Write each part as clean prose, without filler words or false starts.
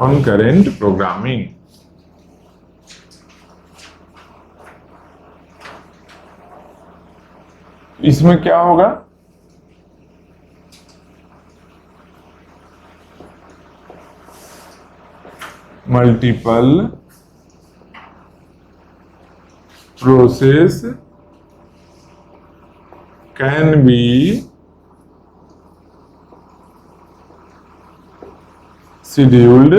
concurrent programming। इसमें क्या होगा? Multiple process can be scheduled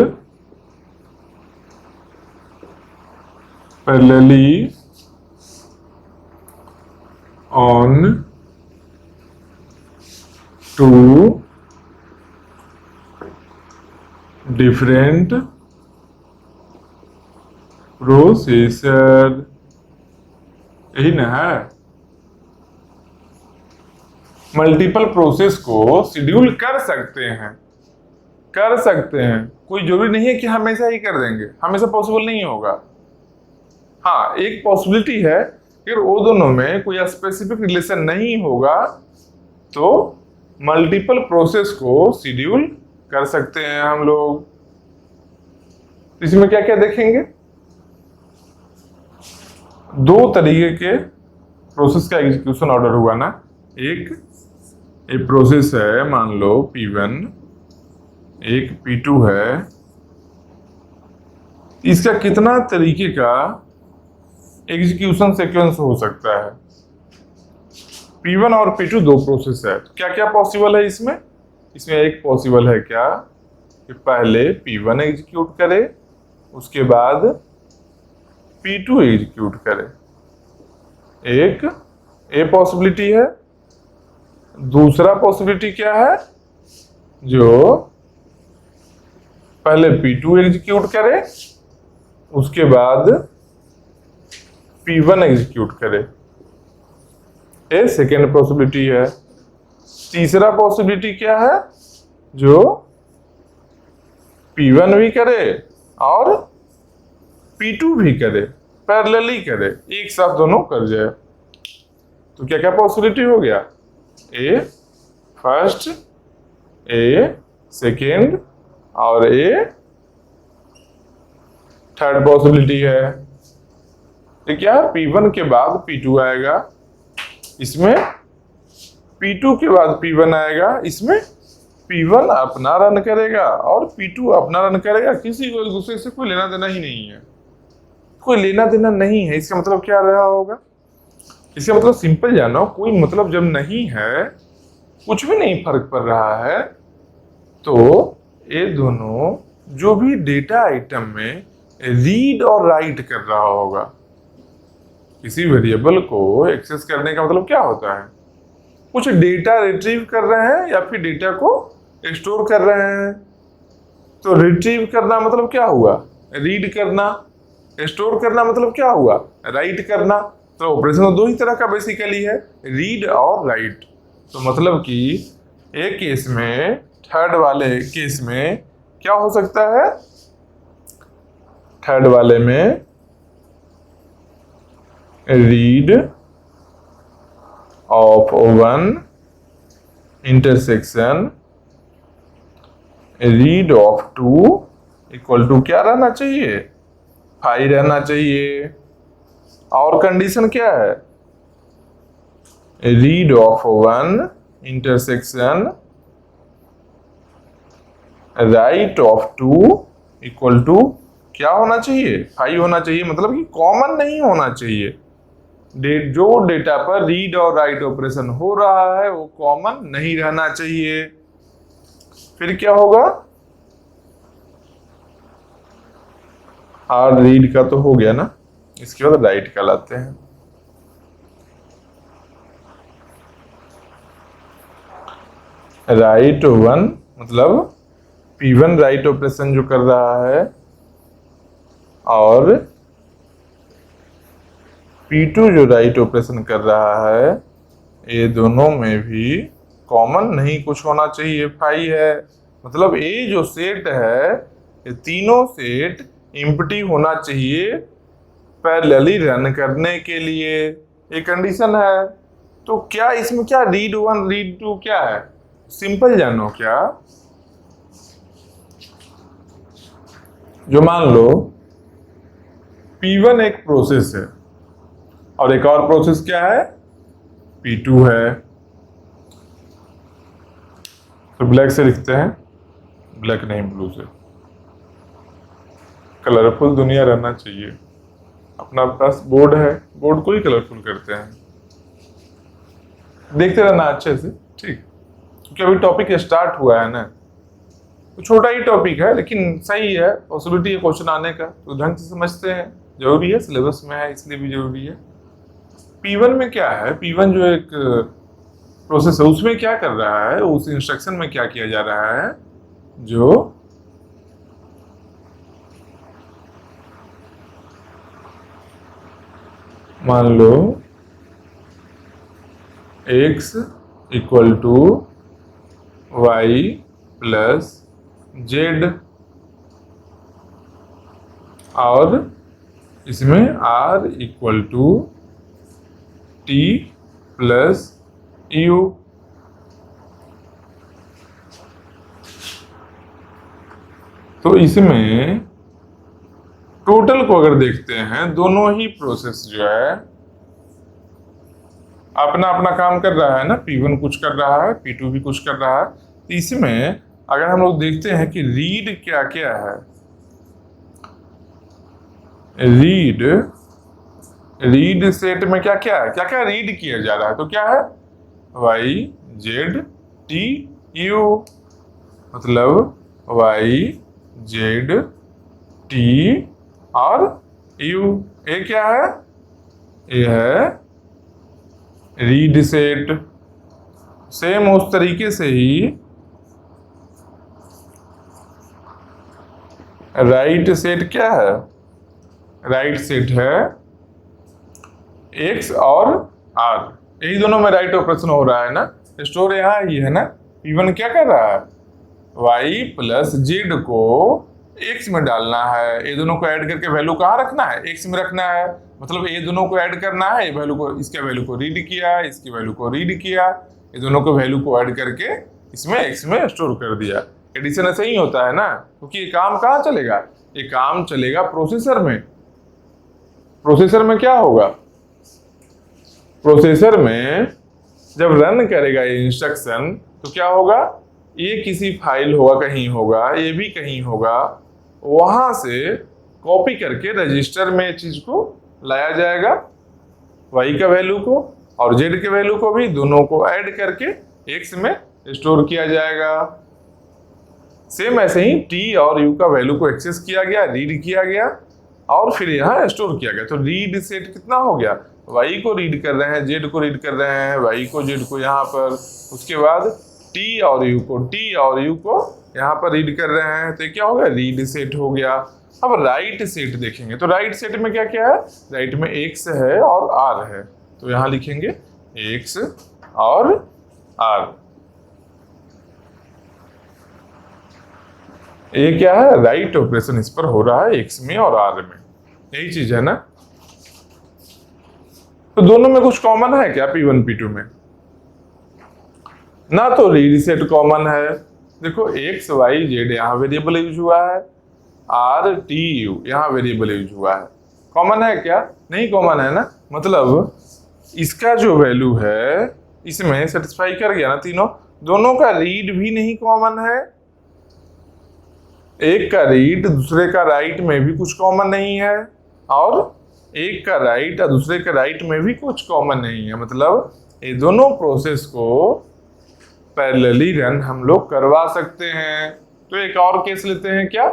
parallelly on two different processor. यही ना है? मल्टीपल प्रोसेस को शेड्यूल कर सकते हैं, कोई जरूरी नहीं है कि हमेशा ही कर देंगे, हमेशा पॉसिबल नहीं होगा। हाँ, एक पॉसिबिलिटी है कि वो दोनों में कोई स्पेसिफिक रिलेशन नहीं होगा तो मल्टीपल प्रोसेस को शेड्यूल कर सकते हैं हम लोग। इसमें क्या क्या देखेंगे? दो तरीके के प्रोसेस का एग्जीक्यूशन ऑर्डर हुआ ना। एक प्रोसेस है, मान लो P1, एक P2 है। इसका कितना तरीके का एग्जीक्यूशन सीक्वेंस हो सकता है? P1 और P2 दो प्रोसेस है, क्या क्या पॉसिबल है इसमें? इसमें एक पॉसिबल है क्या कि पहले P1 एग्जीक्यूट करे, उसके बाद P2 एग्जीक्यूट करे। एक ए पॉसिबिलिटी है। दूसरा पॉसिबिलिटी क्या है? जो पहले P2 एग्जीक्यूट करे, उसके बाद P1 एग्जीक्यूट करे। ये सेकेंड पॉसिबिलिटी है। तीसरा पॉसिबिलिटी क्या है? जो P1 भी करे और P2 भी करे, पैरेलली करे, एक साथ दोनों कर जाए। तो क्या क्या पॉसिबिलिटी हो गया? ए फर्स्ट, ए सेकेंड और ए थर्ड पॉसिबिलिटी है। तो क्या P1 के बाद P2 आएगा, इसमें P2 के बाद P1 आएगा, इसमें P1 अपना रन करेगा और P2 अपना रन करेगा। किसी को एक दूसरे से कोई लेना देना ही नहीं है, कोई लेना देना नहीं है। इसका मतलब क्या रहा होगा? इसका मतलब सिंपल जानो, कोई मतलब जब नहीं है, कुछ भी नहीं फर्क पड़ रहा है, तो ये दोनों जो भी डेटा आइटम में रीड और राइट कर रहा होगा, किसी वेरिएबल को एक्सेस करने का मतलब क्या होता है? कुछ डेटा रिट्रीव कर रहे हैं या फिर डेटा को स्टोर कर रहे हैं। तो रिट्रीव करना मतलब क्या हुआ? रीड करना। स्टोर करना मतलब क्या हुआ? राइट करना। तो ऑपरेशन तो दो ही तरह का बेसिकली है, रीड और राइट। तो मतलब कि एक केस में, थर्ड वाले केस में क्या हो सकता है? थर्ड वाले में read of one intersection read of two equal to क्या रहना चाहिए? 5 रहना चाहिए। और कंडीशन क्या है? Read of one intersection write of two equal to क्या होना चाहिए? 5 होना चाहिए। मतलब कि कॉमन नहीं होना चाहिए। जो डेटा पर रीड और राइट ऑपरेशन हो रहा है वो कॉमन नहीं रहना चाहिए। फिर क्या होगा? और रीड का तो हो गया ना, इसके बाद राइट का लाते हैं। राइट वन मतलब P1 राइट ऑपरेशन जो कर रहा है और P2 जो राइट ऑपरेशन कर रहा है, ये दोनों में भी कॉमन नहीं कुछ होना चाहिए, 5 है। मतलब ये जो सेट है, ये तीनों सेट एम्प्टी होना चाहिए पैरेलली रन करने के लिए। एक कंडीशन है। तो क्या इसमें क्या रीड वन रीड टू क्या है, सिंपल जानो क्या, जो मान लो P1 एक प्रोसेस है और एक और प्रोसेस क्या है, P2 है। तो ब्लैक से लिखते हैं, ब्लैक नहीं ब्लू से। कलरफुल दुनिया रहना चाहिए। अपना पास बोर्ड है, बोर्ड को ही कलरफुल करते हैं। देखते रहना अच्छे से, ठीक, क्योंकि अभी टॉपिक स्टार्ट हुआ है ना, तो छोटा ही टॉपिक है लेकिन सही है, पॉसिबिलिटी है क्वेश्चन आने का, तो ढंग से समझते हैं। जरूरी है, सिलेबस में है इसलिए भी जरूरी है। P1 में क्या है, P1 जो एक प्रोसेस है उसमें क्या कर रहा है, उस इंस्ट्रक्शन में क्या किया जा रहा है, जो मान लो x equal to y plus z और इसमें r equal to t plus u। तो इसमें टोटल को अगर देखते हैं, दोनों ही प्रोसेस जो है अपना अपना काम कर रहा है ना, P1 कुछ कर रहा है, P2 भी कुछ कर रहा है। तो इसमें अगर हम लोग देखते हैं कि रीड क्या क्या है, रीड सेट में क्या क्या है, क्या क्या रीड किया जा रहा है, तो क्या है y z t u, मतलब y z t और u। ये क्या है, ये है रीड सेट। सेम उस तरीके से ही राइट सेट क्या है, राइट सेट है x और r, यही दोनों में राइट ऑपरेशन हो रहा है ना। स्टोर यहाँ ही है ना, P1 क्या कर रहा है, y प्लस z को x में डालना है, ये दोनों को ऐड करके वैल्यू कहाँ रखना है, x में रखना है। मतलब ये दोनों को ऐड करना है, वैल्यू को, इसके वैल्यू को रीड किया, इसकी वैल्यू को रीड किया, ये दोनों को वैल्यू को ऐड करके इसमें x में स्टोर कर दिया। एडिशन ऐसे ही होता है ना, क्योंकि ये काम कहाँ चलेगा, ये काम चलेगा प्रोसेसर में। प्रोसेसर में क्या होगा, प्रोसेसर में जब रन करेगा ये इंस्ट्रक्शन तो क्या होगा, ये किसी फाइल होगा, कहीं होगा, ये भी कहीं होगा, वहां से कॉपी करके रजिस्टर में चीज को लाया जाएगा, y का वैल्यू को और z के वैल्यू को भी, दोनों को ऐड करके x में स्टोर किया जाएगा। सेम ऐसे ही t और u का वैल्यू को एक्सेस किया गया, रीड किया गया और फिर यहाँ स्टोर किया गया। तो रीड सेट कितना हो गया, y को रीड कर रहे हैं, z को रीड कर रहे हैं, y को z को यहाँ पर, उसके बाद t और u को यहाँ पर रीड कर रहे हैं, तो क्या हो गया, रीड सेट हो गया। अब राइट सेट देखेंगे, तो राइट सेट में क्या क्या है, राइट में x है और r है, तो यहाँ लिखेंगे x और r। ये क्या है, राइट ऑपरेशन इस पर हो रहा है x में और r में, यही चीज है ना। तो दोनों में कुछ कॉमन है क्या, P1 P2 में ना, तो रीड सेट कॉमन है। देखो x y z यहाँ वेरिएबल यूज हुआ है, r t u यहाँ वेरिएबल यूज हुआ है, कॉमन है क्या, नहीं कॉमन है ना। मतलब इसका जो वैल्यू है इसमें सेटिस्फाई कर गया ना तीनों। दोनों का रीड भी नहीं कॉमन है, एक का रीड दूसरे का राइट में भी कुछ कॉमन नहीं है, और एक का राइट और दूसरे का राइट में भी कुछ कॉमन नहीं है। मतलब ये दोनों प्रोसेस को पैरेलली रन हम लोग करवा सकते हैं। तो एक और केस लेते हैं, क्या,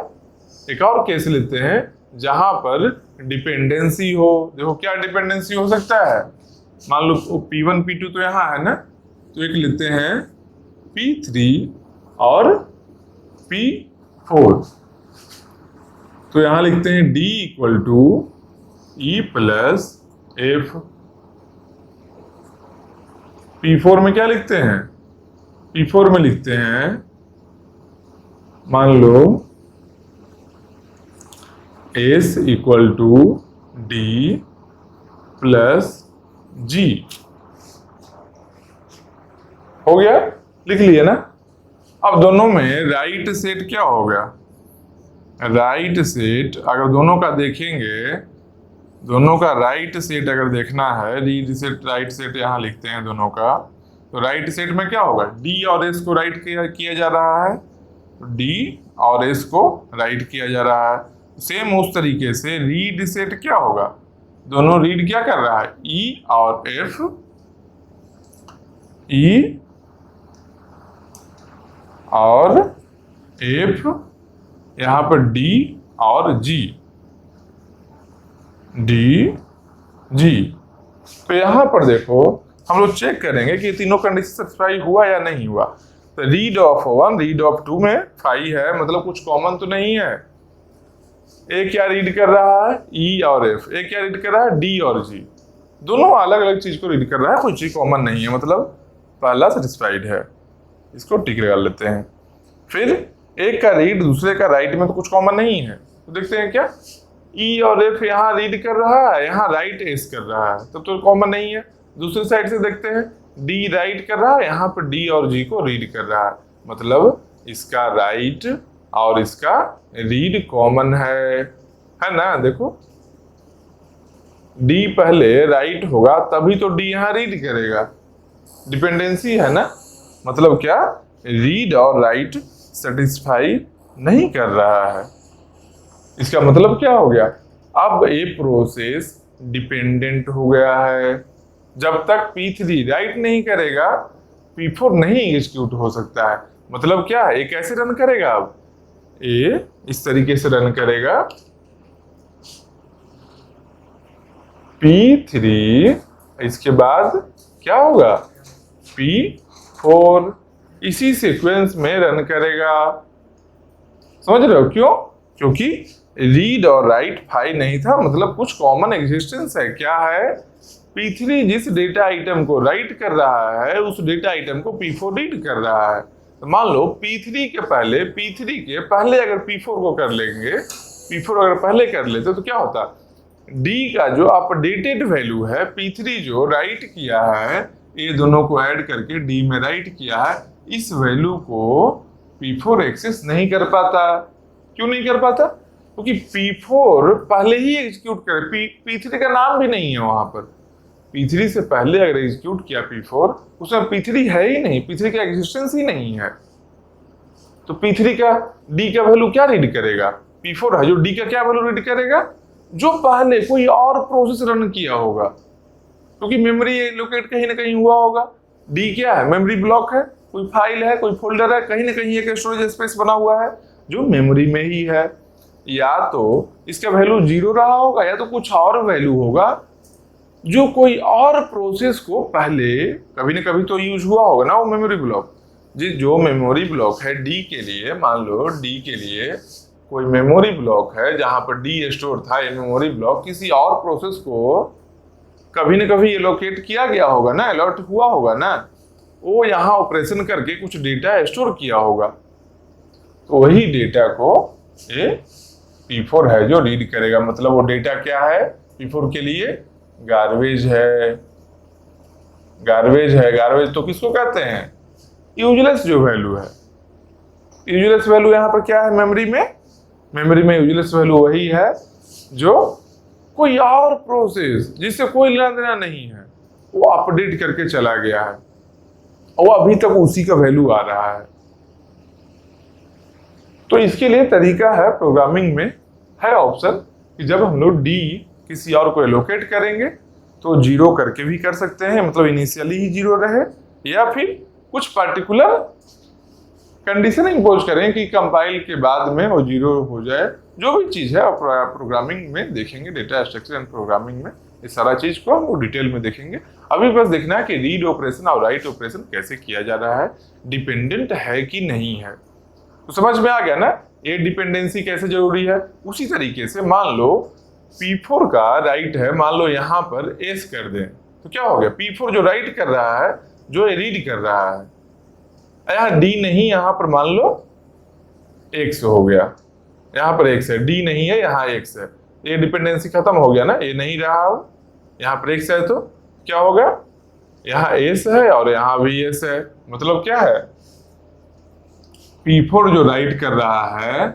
एक और केस लेते हैं जहां पर डिपेंडेंसी हो। देखो क्या डिपेंडेंसी हो सकता है, मान लो P1 P2 तो यहाँ है ना, तो एक लेते हैं P3 और P4, तो यहाँ लिखते हैं D equal to E plus F। P4 में क्या लिखते हैं, P4 में लिखते हैं, मान लो S equal to D plus G. हो गया, लिख लिए ना। अब दोनों में राइट सेट क्या होगा? राइट सेट अगर दोनों का देखेंगे, दोनों का राइट सेट अगर देखना है, रीड सेट राइट सेट यहां लिखते हैं दोनों का, तो राइट सेट में क्या होगा? डी और एस को राइट किया जा रहा है, डी और एस को राइट किया जा रहा है। सेम उस तरीके से रीड सेट क्या होगा? दोनों रीड क्या कर रहा है? ई और एफ, ई और एफ, यहां पर डी और जी, डी जी। तो यहां पर देखो, हम लोग चेक करेंगे कि तीनों कंडीशन सेटिस्फाई हुआ या नहीं हुआ। तो रीड ऑफ 1 रीड ऑफ 2 में फाई है, मतलब कुछ कॉमन तो नहीं है। ए क्या रीड कर रहा है? ई और एफ। ए क्या रीड कर रहा है? डी और जी। दोनों अलग अलग चीज को रीड कर रहा है, कोई चीज कॉमन नहीं है, मतलब पहला सेटिस्फाइड है। इसको टिक लगा लेते हैं। फिर एक का रीड दूसरे का राइट में तो कुछ कॉमन नहीं है, तो देखते हैं क्या। ई और एफ यहाँ रीड कर रहा है, यहाँ राइट एस कर रहा है, तब तो कॉमन नहीं है। दूसरी साइड से देखते हैं, डी राइट कर रहा है, यहाँ पर डी और जी को रीड कर रहा है, मतलब इसका राइट और इसका रीड कॉमन है ना। देखो, डी पहले राइट होगा तभी तो डी यहाँ रीड करेगा, डिपेंडेंसी है ना। मतलब क्या? रीड और राइट सेटिस्फाई नहीं कर रहा है। इसका मतलब क्या हो गया? अब ए प्रोसेस डिपेंडेंट हो गया है। जब तक P3 राइट नहीं करेगा, P4 नहीं एग्जीक्यूट हो सकता है। मतलब क्या है? ए कैसे रन करेगा? अब ए इस तरीके से रन करेगा, P3, इसके बाद क्या होगा? P4 इसी सीक्वेंस में रन करेगा। समझ रहे हो क्यों? क्योंकि रीड और राइट फाई नहीं था, मतलब कुछ कॉमन एग्जिस्टेंस है। क्या है? P3 जिस डेटा आइटम को राइट कर रहा है, उस डेटा आइटम को P4 रीड कर रहा है। तो मान लो P3 के पहले अगर P4 को कर लेंगे, P4 अगर पहले कर लेते तो क्या होता? D का जो अपडेटेड वैल्यू है, P3 जो राइट किया है, ये दोनों को ऐड करके D में राइट किया है, इस वैल्यू को P4 एक्सेस नहीं कर पाता। क्यों नहीं कर पाता? क्योंकि P4 पहले ही एग्जीक्यूट करे, P3 का नाम भी नहीं है वहां पर। P3 से पहले अगर एग्जीक्यूट किया P4, उसमें P3 है ही नहीं, P3 का एग्जिस्टेंस ही नहीं है। तो P3 का D का वैल्यू क्या रीड करेगा? P4 है जो D का क्या वैल्यू रीड करेगा? जो पहले कोई और प्रोसेस रन किया होगा, क्योंकि मेमोरी लोकेट कहीं ना कहीं हुआ होगा। डी क्या है? मेमोरी ब्लॉक है, कोई फाइल है, कोई फोल्डर है, कहीं ना कहीं एक स्टोरेज स्पेस बना हुआ है जो मेमोरी में ही है। या तो इसका वैल्यू 0 रहा होगा, या तो कुछ और वैल्यू होगा जो कोई और प्रोसेस को पहले कभी ना कभी तो यूज हुआ होगा ना वो मेमोरी ब्लॉक। जो मेमोरी ब्लॉक है डी के लिए, मान लो डी के लिए कोई मेमोरी ब्लॉक है जहां पर डी स्टोर था, ये मेमोरी ब्लॉक किसी और प्रोसेस को कभी न कभी एलोकेट किया गया होगा ना, अलॉट हुआ होगा ना, वो यहाँ ऑपरेशन करके कुछ डेटा स्टोर किया होगा। तो वही डेटा को ये P4 है जो रीड करेगा। मतलब वो डेटा क्या है? P4 के लिए गार्बेज है। गार्बेज तो किसको कहते हैं? यूजलेस जो वैल्यू है। यूजलेस वैल्यू यहाँ पर क्या है? मेमोरी में यूजलेस वैल्यू वही है जो कोई और प्रोसेस जिससे कोई लेना देना नहीं है वो अपडेट करके चला गया है, और अभी तक उसी का वैल्यू आ रहा है। तो इसके लिए तरीका है, प्रोग्रामिंग में है ऑप्शन कि जब हम लोग डी किसी और को एलोकेट करेंगे तो 0 करके भी कर सकते हैं, मतलब इनिशियली ही 0 रहे, या फिर कुछ पर्टिकुलर कंडीशन इंपोज करें कि कंपाइल के बाद में वो 0 हो जाए। जो भी चीज है प्रोग्रामिंग में देखेंगे, डेटा स्ट्रक्चर एंड प्रोग्रामिंग में इस सारा चीज को हम डिटेल में देखेंगे। अभी बस देखना है कि रीड ऑपरेशन और राइट ऑपरेशन कैसे किया जा रहा है, डिपेंडेंट है कि नहीं है। तो समझ में आ गया ना ये डिपेंडेंसी कैसे जरूरी है। उसी तरीके से मान लो P4 का राइट है, मान लो यहाँ पर एस कर दें तो क्या हो गया? P4 जो राइट कर रहा है, जो रीड कर रहा है, यहाँ डी नहीं, यहाँ पर मान लो एक्स हो गया, यहाँ पर एक्स है, डी नहीं है, यहाँ एक्स है, ये डिपेंडेंसी खत्म हो गया ना, ये नहीं रहा हो, यहाँ पर एक्स है तो क्या होगा, यहाँ एस है और यहाँ भी एस है, मतलब क्या है, P4 जो राइट कर रहा है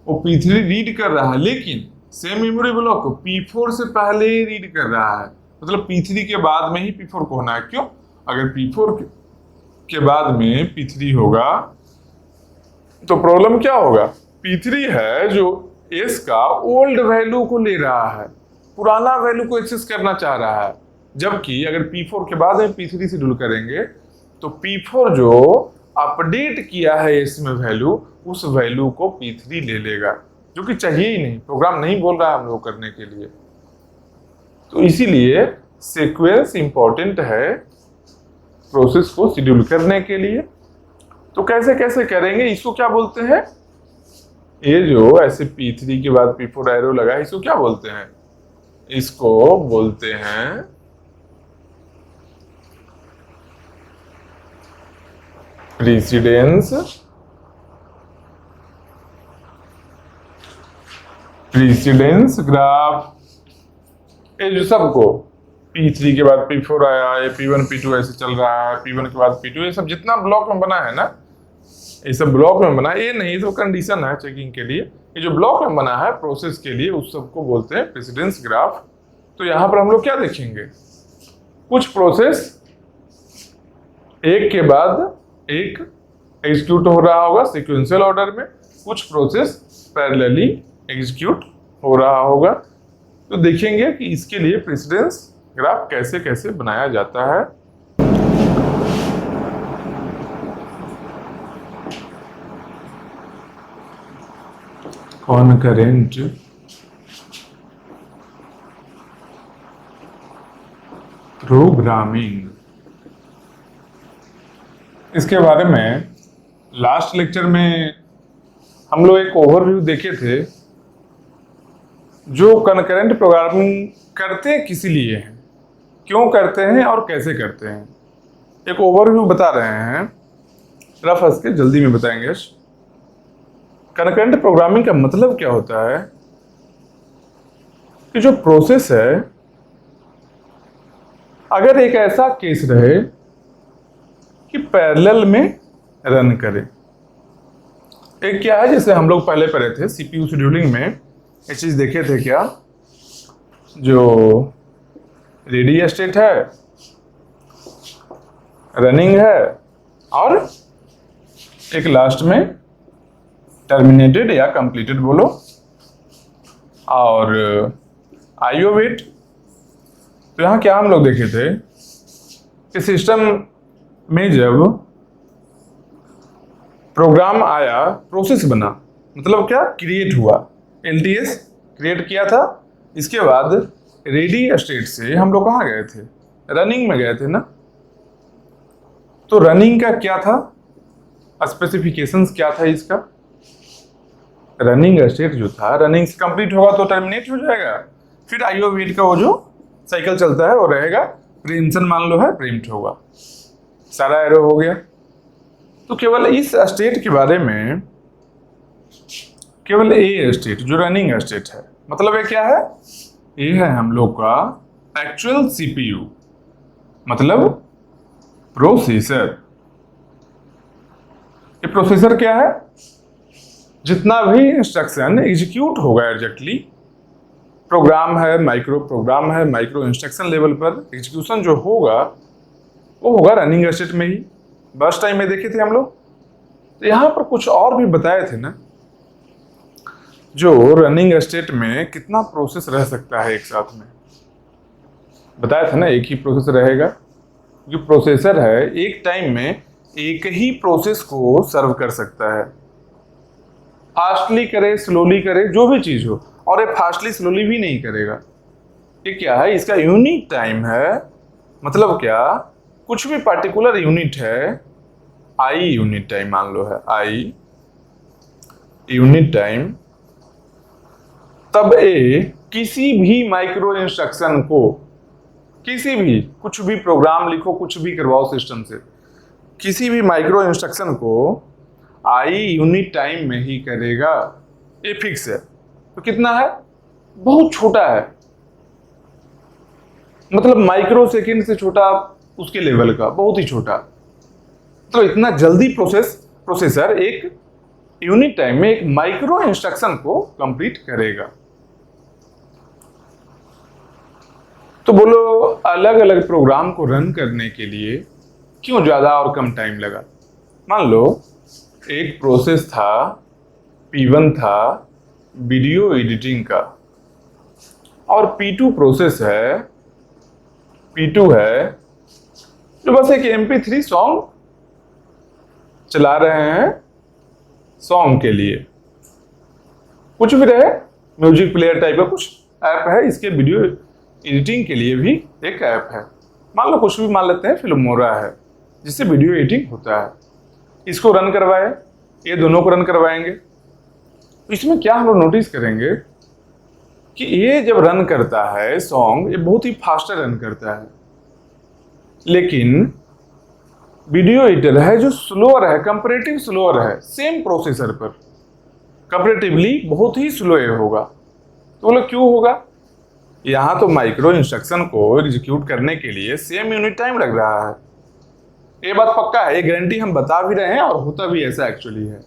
वो P3 रीड कर रहा है, लेकिन सेम मेमोरी ब्लॉक को P4 से पहले ही रीड कर रहा है, मतलब P3 के बाद में ही P4 को होना है। क्यों, अगर P4 के बाद में P3 होगा तो प्रॉब्लम क्या होगा, P3 है जो S का ओल्ड वैल्यू को ले रहा है, पुराना वैल्यू को एक्सेस करना चाह रहा है, जबकि अगर P4 के बाद में P3 शेड्यूल करेंगे तो P4 जो अपडेट किया है S में वैल्यू, उस वैल्यू को P3 ले लेगा, जो कि चाहिए ही नहीं, प्रोग्राम नहीं बोल रहा है हम लोग करने के लिए। तो इसीलिए सीक्वेंस इंपॉर्टेंट है प्रोसेस को शेड्यूल करने के लिए। तो कैसे कैसे करेंगे, इसको क्या बोलते हैं, ये जो ऐसे P3 के बाद P4 एरो लगा है, इसको क्या बोलते हैं, इसको बोलते हैं प्रीसीडेंस ग्राफ। ये जो सबको P3 के बाद P4 आया, ये P1 P2 ऐसे चल रहा है, P1 के बाद P2, ये सब जितना ब्लॉक में बना है ना, ये सब ब्लॉक में बना है, ये नहीं तो कंडीशन है चेकिंग के लिए, ये जो ब्लॉक में बना है प्रोसेस के लिए, उस सबको बोलते हैं प्रेसिडेंस ग्राफ। तो यहाँ पर हम लोग क्या देखेंगे, कुछ प्रोसेस एक के बाद एक एग्जीक्यूट हो रहा होगा सीक्वेंशियल ऑर्डर में, कुछ प्रोसेस पैरेलली एग्जीक्यूट हो रहा होगा। तो देखेंगे कि इसके लिए प्रेसिडेंस ग्राफ कैसे कैसे बनाया जाता है। कॉनकरेंट प्रोग्रामिंग, इसके बारे में लास्ट लेक्चर में हम लोग एक ओवरव्यू देखे थे। जो कनकरेंट प्रोग्रामिंग करते किस लिए हैं, क्यों करते हैं और कैसे करते हैं, एक ओवरव्यू बता रहे हैं, रफ हंस के जल्दी में बताएंगे। कनकरेंट प्रोग्रामिंग का मतलब क्या होता है कि जो प्रोसेस है, अगर एक ऐसा केस रहे कि पैरेलल में रन करे, एक क्या है, जैसे हम लोग पहले पढ़े थे सीपीयू शेड्यूलिंग में, ये चीज देखे थे क्या, जो रेडी स्टेट है, रनिंग है, और एक लास्ट में टर्मिनेटेड या कंप्लीटेड बोलो, और आईओ वेट। तो यहाँ क्या हम लोग देखे थे कि सिस्टम में जब प्रोग्राम आया, प्रोसेस बना, मतलब क्या, क्रिएट हुआ, एलटीएस क्रिएट किया था, इसके बाद रेडी स्टेट से हम लोग कहाँ गए थे, रनिंग में गए थे ना। तो रनिंग का क्या था, स्पेसिफिकेशंस क्या था इसका, रनिंग स्टेट जो था, रनिंग से कंप्लीट होगा तो टर्मिनेट हो जाएगा, फिर आईओ वेट का वो जो साइकिल चलता है वो रहेगा, प्रीएम्पशन मान लो है, प्रीम्प्ट होगा, सारा एरो हो गया। तो केवल इस स्टेट के बारे में, केवल ए स्टेट जो रनिंग स्टेट है, मतलब ये क्या है, ये है हम लोग का एक्चुअल सीपीयू, मतलब प्रोसेसर। ये प्रोसेसर क्या है, जितना भी इंस्ट्रक्शन एग्जीक्यूट होगा एग्जैक्टली, प्रोग्राम है, माइक्रो प्रोग्राम है, माइक्रो इंस्ट्रक्शन लेवल पर एग्जीक्यूशन जो होगा वो होगा रनिंग स्टेट में ही। बस टाइम में देखे थे हम लोग। तो यहाँ पर कुछ और भी बताए थे ना, जो रनिंग स्टेट में कितना प्रोसेस रह सकता है एक साथ में, बताया था ना, एक ही प्रोसेस रहेगा, क्योंकि प्रोसेसर है एक टाइम में एक ही प्रोसेस को सर्व कर सकता है, फास्टली करे, स्लोली करे, जो भी चीज हो, और ये फास्टली स्लोली भी नहीं करेगा। ये क्या है, इसका यूनिट टाइम है, मतलब क्या, कुछ भी पार्टिकुलर यूनिट है, आई यूनिट टाइम मान लो है, आई यूनिट टाइम, तब ए किसी भी माइक्रो इंस्ट्रक्शन को, किसी भी, कुछ भी प्रोग्राम लिखो, कुछ भी करवाओ सिस्टम से, किसी भी माइक्रो इंस्ट्रक्शन को आई यूनिट टाइम में ही करेगा, ये फिक्स है। तो कितना है, बहुत छोटा है, मतलब माइक्रो सेकेंड से छोटा उसके लेवल का, बहुत ही छोटा। तो इतना जल्दी प्रोसेसर एक यूनिट टाइम में एक माइक्रो इंस्ट्रक्शन को कंप्लीट करेगा। तो बोलो अलग अलग प्रोग्राम को रन करने के लिए क्यों ज्यादा और कम टाइम लगा? मान लो एक प्रोसेस था, P1 था वीडियो एडिटिंग का, और P2 प्रोसेस है, P2 है जो बस एक MP3 सॉन्ग चला रहे हैं सॉन्ग के लिए। कुछ भी रहे, म्यूजिक प्लेयर टाइप का कुछ ऐप है, इसके वीडियो एडिटिंग के लिए भी एक ऐप है। मान लो कुछ भी मान लेते हैं, फिल्मोरा है जिससे वीडियो एडिटिंग होता है। इसको रन करवाए, ये दोनों को रन करवाएंगे। तो इसमें क्या हम लोग नोटिस करेंगे कि ये जब रन करता है सॉन्ग, ये बहुत ही फास्टर रन करता है, लेकिन वीडियो एडिटर है जो स्लोअर है, कंपैरेटिव स्लोअर है, सेम प्रोसेसर पर कंपैरेटिवली बहुत ही स्लो होगा। तो बोलो क्यों होगा? यहां तो माइक्रो इंस्ट्रक्शन को एग्जीक्यूट करने के लिए सेम यूनिट टाइम लग रहा है, ये बात पक्का है, ये गारंटी हम बता भी रहे हैं और होता भी ऐसा एक्चुअली है।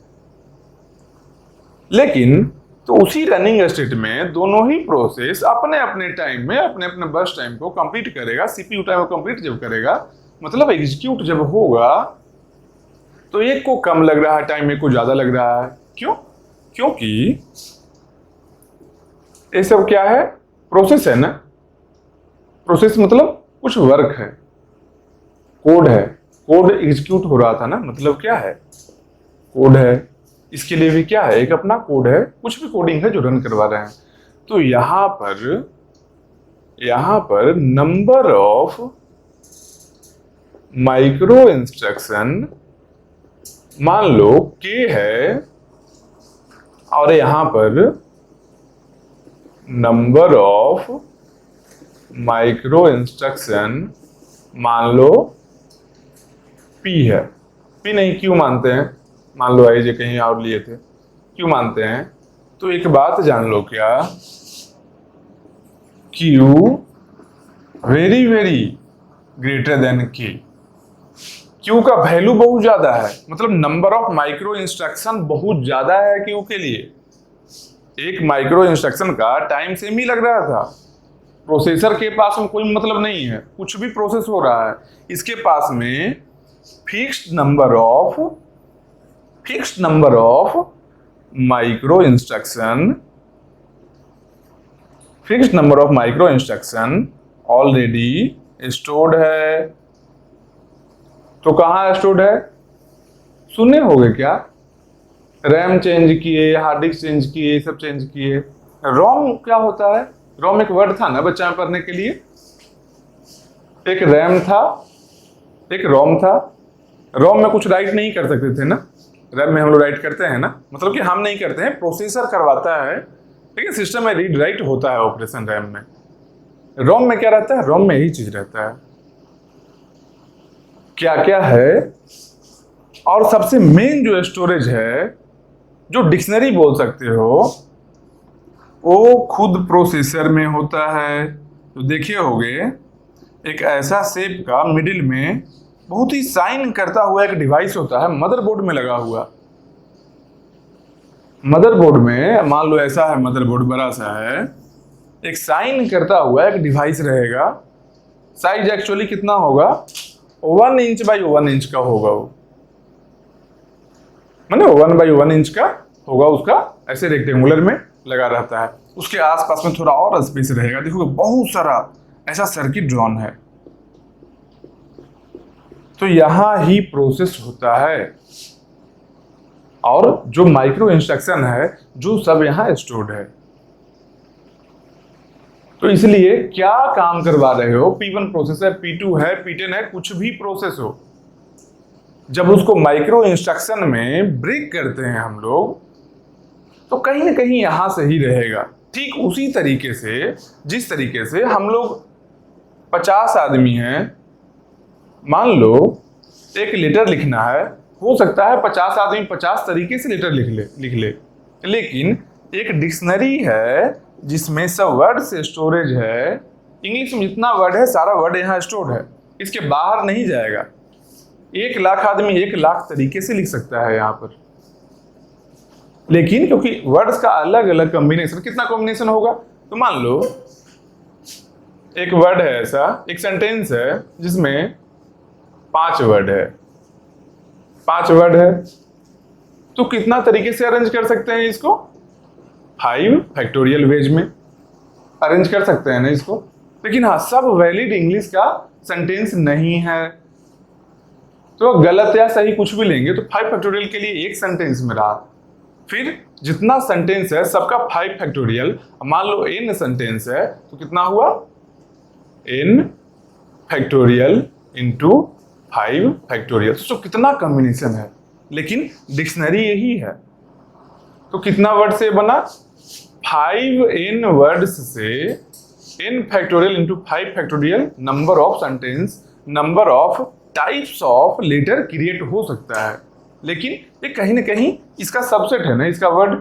लेकिन तो उसी रनिंग स्टेट में दोनों ही प्रोसेस अपने अपने टाइम में अपने अपने बर्स्ट टाइम को कंप्लीट करेगा। सीपीयू टाइम को कंप्लीट जब करेगा, मतलब एग्जीक्यूट जब होगा, तो एक को कम लग रहा है टाइम, एक को ज्यादा लग रहा है। क्यों? क्योंकि ये सब क्या है? प्रोसेस है ना। प्रोसेस मतलब कुछ वर्क है, कोड है, कोड एग्जीक्यूट हो रहा था ना, मतलब क्या है? कोड है। इसके लिए भी क्या है? एक अपना कोड है, कुछ भी कोडिंग है जो रन करवा रहे हैं। तो यहां पर नंबर ऑफ माइक्रो इंस्ट्रक्शन मान लो k है, और यहां पर नंबर ऑफ माइक्रो इंस्ट्रक्शन मान लो p है। p नहीं q मानते हैं, मान लो आई जे कहीं और लिए थे, q मानते हैं। तो एक बात जान लो क्या, q very very greater than k। q का वैल्यू बहुत ज्यादा है, मतलब नंबर ऑफ माइक्रो इंस्ट्रक्शन बहुत ज्यादा है q के लिए। एक माइक्रो इंस्ट्रक्शन का टाइम सेम ही लग रहा था, प्रोसेसर के पास में कोई मतलब नहीं है, कुछ भी प्रोसेस हो रहा है, इसके पास में fixed number of micro instruction already stored है। तो कहाँ स्टोर्ड है? सुने होंगे क्या? रैम चेंज किए, हार्ड डिस्क चेंज किए, सब चेंज किए। रोम क्या होता है? रोम एक वर्ड था ना बच्चा में पढ़ने के लिए। एक रैम था, एक रोम था। रोम में कुछ राइट नहीं कर सकते थे ना, रैम में हम लोग राइट करते हैं ना, मतलब कि हम नहीं करते हैं, प्रोसेसर करवाता है, लेकिन सिस्टम में रीड राइट होता है ऑपरेशन रैम में। रोम में क्या रहता है? रोम में यही चीज रहता है। क्या क्या है? और सबसे मेन जो स्टोरेज है, जो डिक्शनरी बोल सकते हो, वो खुद प्रोसेसर में होता है। तो देखिए होगे एक ऐसा शेप का मिडिल में बहुत ही साइन करता हुआ एक डिवाइस होता है, मदरबोर्ड में लगा हुआ। मदरबोर्ड में मान लो ऐसा है, मदरबोर्ड बड़ा सा है, एक साइन करता हुआ एक डिवाइस रहेगा। साइज एक्चुअली कितना होगा? 1 इंच बाई 1 इंच का होगा वो, माने 1 बाई 1 इंच का होगा, उसका ऐसे रेक्टेंगुलर में लगा रहता है। उसके आसपास में थोड़ा और स्पेस रहेगा, देखोगे बहुत सारा ऐसा सर्किट ड्रॉन है। तो यहां ही प्रोसेस होता है, और जो माइक्रो इंस्ट्रक्शन है जो सब यहां स्टोर्ड है। तो इसलिए क्या काम करवा रहे हो? P1 प्रोसेसर, P2 है, P10 है, कुछ भी प्रोसेस हो, जब उसको माइक्रो इंस्ट्रक्शन में ब्रेक करते हैं हम लोग, तो कहीं ना कहीं यहां से ही रहेगा। ठीक उसी तरीके से जिस तरीके से हम लोग 50 आदमी हैं, मान लो एक लेटर लिखना है, हो सकता है 50 आदमी 50 तरीके से लेटर लिख ले, लेकिन एक डिक्शनरी है जिसमें सब वर्ड से स्टोरेज है, इंग्लिश में जितना वर्ड है सारा वर्ड यहाँ स्टोर्ड है, इसके बाहर नहीं जाएगा। 1,00,000 आदमी 1,00,000 तरीके से लिख सकता है यहाँ पर, लेकिन क्योंकि वर्ड्स का अलग अलग कॉम्बिनेशन, कितना कॉम्बिनेशन होगा, तो मान लो एक वर्ड है ऐसा, एक सेंटेंस है जिसमें 5 वर्ड है, 5 वर्ड है, तो कितना तरीके से अरेंज कर सकते हैं इसको, 5 फैक्टोरियल वेज में अरेंज कर सकते हैं ना इसको। लेकिन हाँ, सब वैलिड इंग्लिश का सेंटेंस नहीं है, तो गलत या सही कुछ भी लेंगे तो 5 फैक्टोरियल के लिए एक सेंटेंस में रहा। फिर जितना सेंटेंस है सबका 5 फैक्टोरियल, मान लो n सेंटेंस है तो कितना हुआ, n फैक्टोरियल इंटू 5 फैक्टोरियल। तो कितना कॉम्बिनेशन है, लेकिन डिक्शनरी यही है। तो कितना वर्ड से बना, 5n वर्ड्स से n factorial into 5 factorial number of sentence, number of types of letter create हो सकता है। लेकिन ये कहीं ना कहीं इसका सबसेट है ना, इसका वर्ड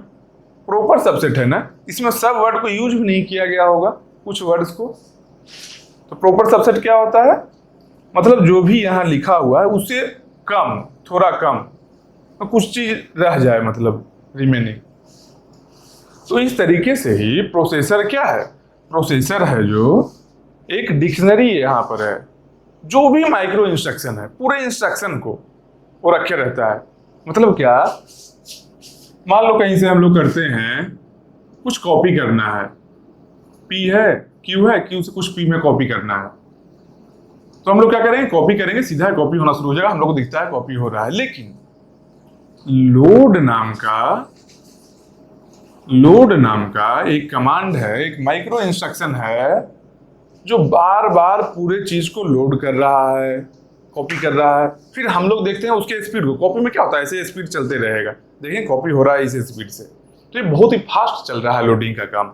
प्रॉपर सबसेट है ना, इसमें सब वर्ड को यूज भी नहीं किया गया होगा, कुछ वर्ड्स को। तो प्रॉपर सबसेट क्या होता है, मतलब जो भी यहाँ लिखा हुआ है उससे कम, थोड़ा कम, तो कुछ चीज रह जाए, मतलब रिमेनिंग। तो इस तरीके से ही प्रोसेसर क्या है, प्रोसेसर है जो एक डिक्शनरी यहाँ पर है, जो भी माइक्रो इंस्ट्रक्शन है पूरे इंस्ट्रक्शन को वो रखे रहता है। मतलब क्या, मान लो कहीं से हम लोग करते हैं, कुछ कॉपी करना है, P है Q है, Q से कुछ P में कॉपी करना है, तो हम लोग क्या करेंगे, कॉपी करेंगे, सीधा कॉपी होना शुरू हो जाएगा, हम लोग को दिखता है कॉपी हो रहा है। लेकिन लोड नाम का एक कमांड है, एक माइक्रो इंस्ट्रक्शन है जो बार बार पूरे चीज को लोड कर रहा है, कॉपी कर रहा है। फिर हम लोग देखते हैं उसके स्पीड को, कॉपी में क्या होता है, ऐसे स्पीड चलते रहेगा, देखिए कॉपी हो रहा है इस स्पीड से, तो ये बहुत ही फास्ट चल रहा है लोडिंग का काम,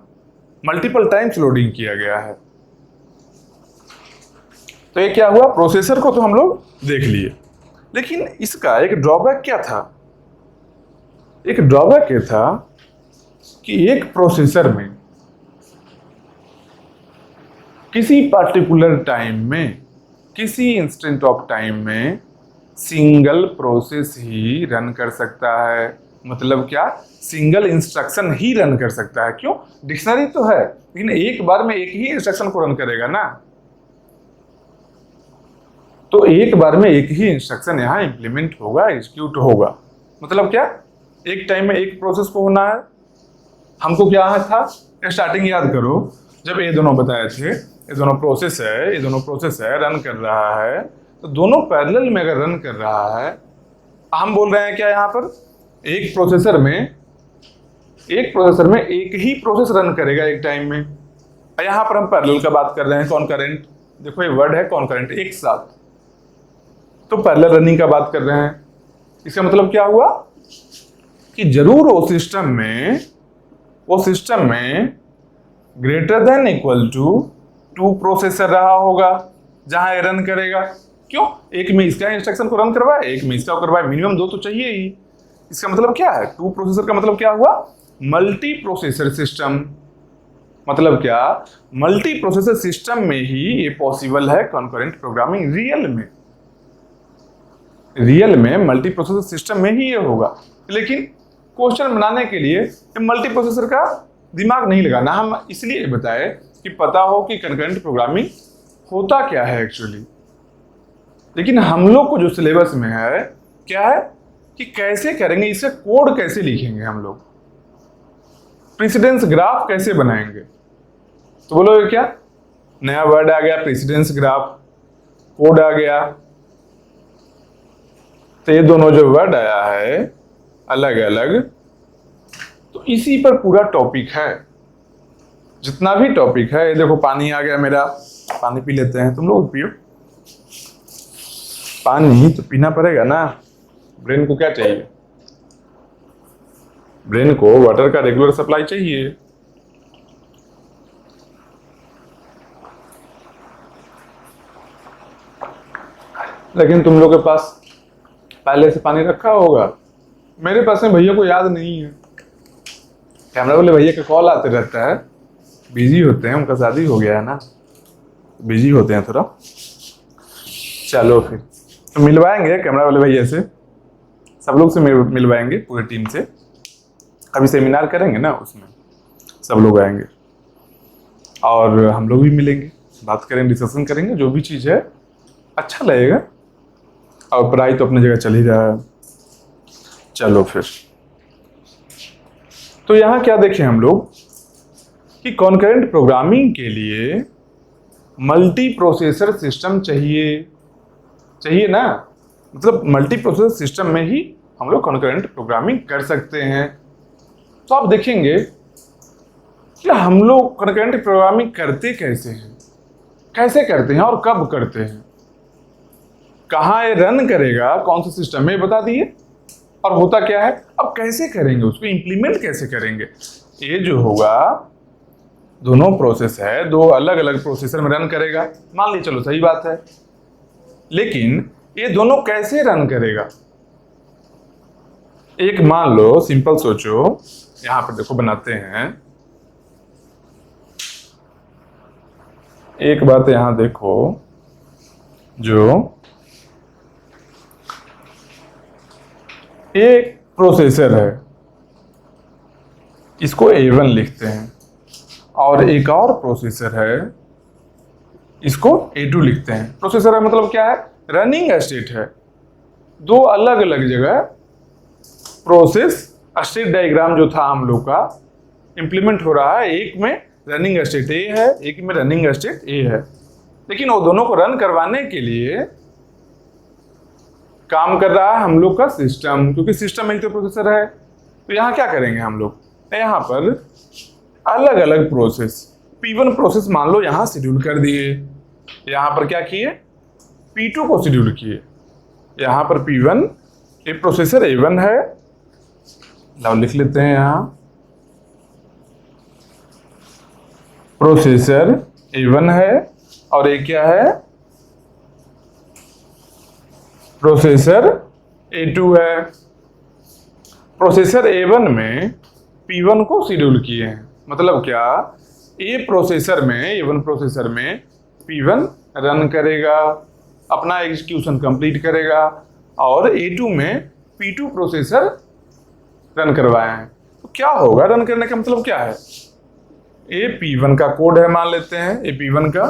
मल्टीपल टाइम्स लोडिंग किया गया है। तो ये क्या हुआ, प्रोसेसर को तो हम लोग देख लिए, लेकिन इसका एक ड्रॉबैक क्या था, एक ड्रॉबैक ये था कि एक प्रोसेसर में किसी पर्टिकुलर टाइम में, किसी इंस्टेंट ऑफ टाइम में सिंगल प्रोसेस ही रन कर सकता है। मतलब क्या, सिंगल इंस्ट्रक्शन ही रन कर सकता है। क्यों, डिक्शनरी तो है लेकिन एक बार में एक ही इंस्ट्रक्शन को रन करेगा ना, तो एक बार में एक ही इंस्ट्रक्शन यहाँ इंप्लीमेंट होगा, एग्जीक्यूट होगा। मतलब क्या, एक टाइम में एक प्रोसेस को होना है। हमको क्या था, स्टार्टिंग याद करो, जब ये दोनों बताए थे, ये दोनों प्रोसेस है, ये दोनों प्रोसेस है, रन कर रहा है, तो दोनों पैरेलल में अगर रन कर रहा है, हम बोल रहे हैं क्या यहाँ पर, एक प्रोसेसर में एक ही प्रोसेस रन करेगा एक टाइम में। यहाँ पर हम पैरेलल का बात कर रहे हैं, कॉन्करेंट, देखो ये वर्ड है कॉन्करेंट, एक साथ, तो पैरेलल रनिंग का बात कर रहे हैं। इसका मतलब क्या हुआ कि जरूर वो सिस्टम में greater than equal to 2 processor रहा होगा जहां ये रन करेगा। क्यों, एक में इसका इंस्ट्रक्शन को रन करवाए, एक में इसका करवाए, मिनिमम 2 तो चाहिए ही। इसका मतलब क्या है, 2 प्रोसेसर का मतलब क्या हुआ, मल्टी प्रोसेसर सिस्टम। मतलब क्या, मल्टी प्रोसेसर सिस्टम में ही ये पॉसिबल है कॉन्करेंट प्रोग्रामिंग। रियल में मल्टी प्रोसेसर सिस्टम में ही ये होगा। लेकिन क्वेश्चन बनाने के लिए मल्टी प्रोसेसर का दिमाग नहीं लगाना, हम इसलिए बताए कि पता हो कि कॉन्करेंट प्रोग्रामिंग होता क्या है एक्चुअली। लेकिन हम लोग को जो सिलेबस में है क्या है कि कैसे करेंगे, इससे कोड कैसे लिखेंगे, हम लोग प्रेसिडेंस ग्राफ कैसे बनाएंगे। तो बोलो क्या, नया वर्ड आ गया प्रेसिडेंस ग्राफ, कोड आ गया। तो ये दोनों जो वर्ड आया है अलग अलग, तो इसी पर पूरा टॉपिक है। जितना भी टॉपिक है, ये देखो पानी आ गया मेरा, पानी पी लेते हैं, तुम लोग पियो। पानी तो पीना पड़ेगा ना, ब्रेन को क्या चाहिए, ब्रेन को वाटर का रेगुलर सप्लाई चाहिए। लेकिन तुम लोग के पास पहले से पानी रखा होगा, मेरे पास में भैया को याद नहीं है। कैमरा वाले भैया का कॉल आते रहता है, बिजी होते हैं, उनका शादी हो गया है ना, बिजी होते हैं थोड़ा। चलो फिर तो मिलवाएंगे कैमरा वाले भैया से, सब लोग से मिलवाएंगे, पूरी टीम से। अभी सेमिनार करेंगे ना, उसमें सब लोग आएंगे और हम लोग भी मिलेंगे, बात करेंगे, डिस्कशन करेंगे, जो भी चीज़ है अच्छा लगेगा। और पढ़ाई तो अपनी जगह चल ही रहा है। चलो फिर तो यहाँ क्या देखें हम लोग कि कॉन्करेंट प्रोग्रामिंग के लिए मल्टी प्रोसेसर सिस्टम चाहिए ना, मतलब मल्टी प्रोसेसर सिस्टम में ही हम लोग कॉन्करेंट प्रोग्रामिंग कर सकते हैं। तो आप देखेंगे कि हम लोग कॉन्करेंट प्रोग्रामिंग करते कैसे करते हैं और कब करते हैं, कहाँ ये रन करेगा, कौन सा सिस्टम है बता दिए, और होता क्या है, अब कैसे करेंगे, उसको इंप्लीमेंट कैसे करेंगे। ये जो होगा दोनों प्रोसेस है, दो अलग अलग प्रोसेसर में रन करेगा, मान ली, चलो सही बात है, लेकिन ये दोनों कैसे रन करेगा। एक मान लो, सिंपल सोचो, यहां पर देखो बनाते हैं, एक बात यहां देखो, जो एक प्रोसेसर है इसको A1 लिखते हैं, और एक और प्रोसेसर है इसको A2 लिखते हैं। प्रोसेसर है मतलब क्या है, रनिंग स्टेट है, दो अलग अलग जगह प्रोसेस स्टेट डायग्राम जो था हम लोग का इंप्लीमेंट हो रहा है। एक में रनिंग स्टेट A है, एक में रनिंग स्टेट A है, लेकिन वो दोनों को रन करवाने के लिए काम कर रहा है हम लोग का सिस्टम, क्योंकि सिस्टम में ही तो प्रोसेसर है। तो यहाँ क्या करेंगे हम लोग, यहाँ पर अलग अलग प्रोसेस, P1 प्रोसेस मान लो यहाँ शेड्यूल कर दिए, यहाँ पर क्या किए, P2 को शेड्यूल किए। यहाँ पर P1 ये प्रोसेसर A1 है, लो लिख लेते हैं यहाँ, प्रोसेसर A1 है, और ये क्या है, प्रोसेसर A2 है। प्रोसेसर A1 में P1 को शेड्यूल किए हैं, मतलब क्या, A1 प्रोसेसर में P1 रन करेगा, अपना एग्जीक्यूशन कंप्लीट करेगा, और A2 में P2 प्रोसेसर रन करवाए हैं। तो क्या होगा, रन करने का मतलब क्या है, ये P1 का कोड है, मान लेते हैं ये P1 का,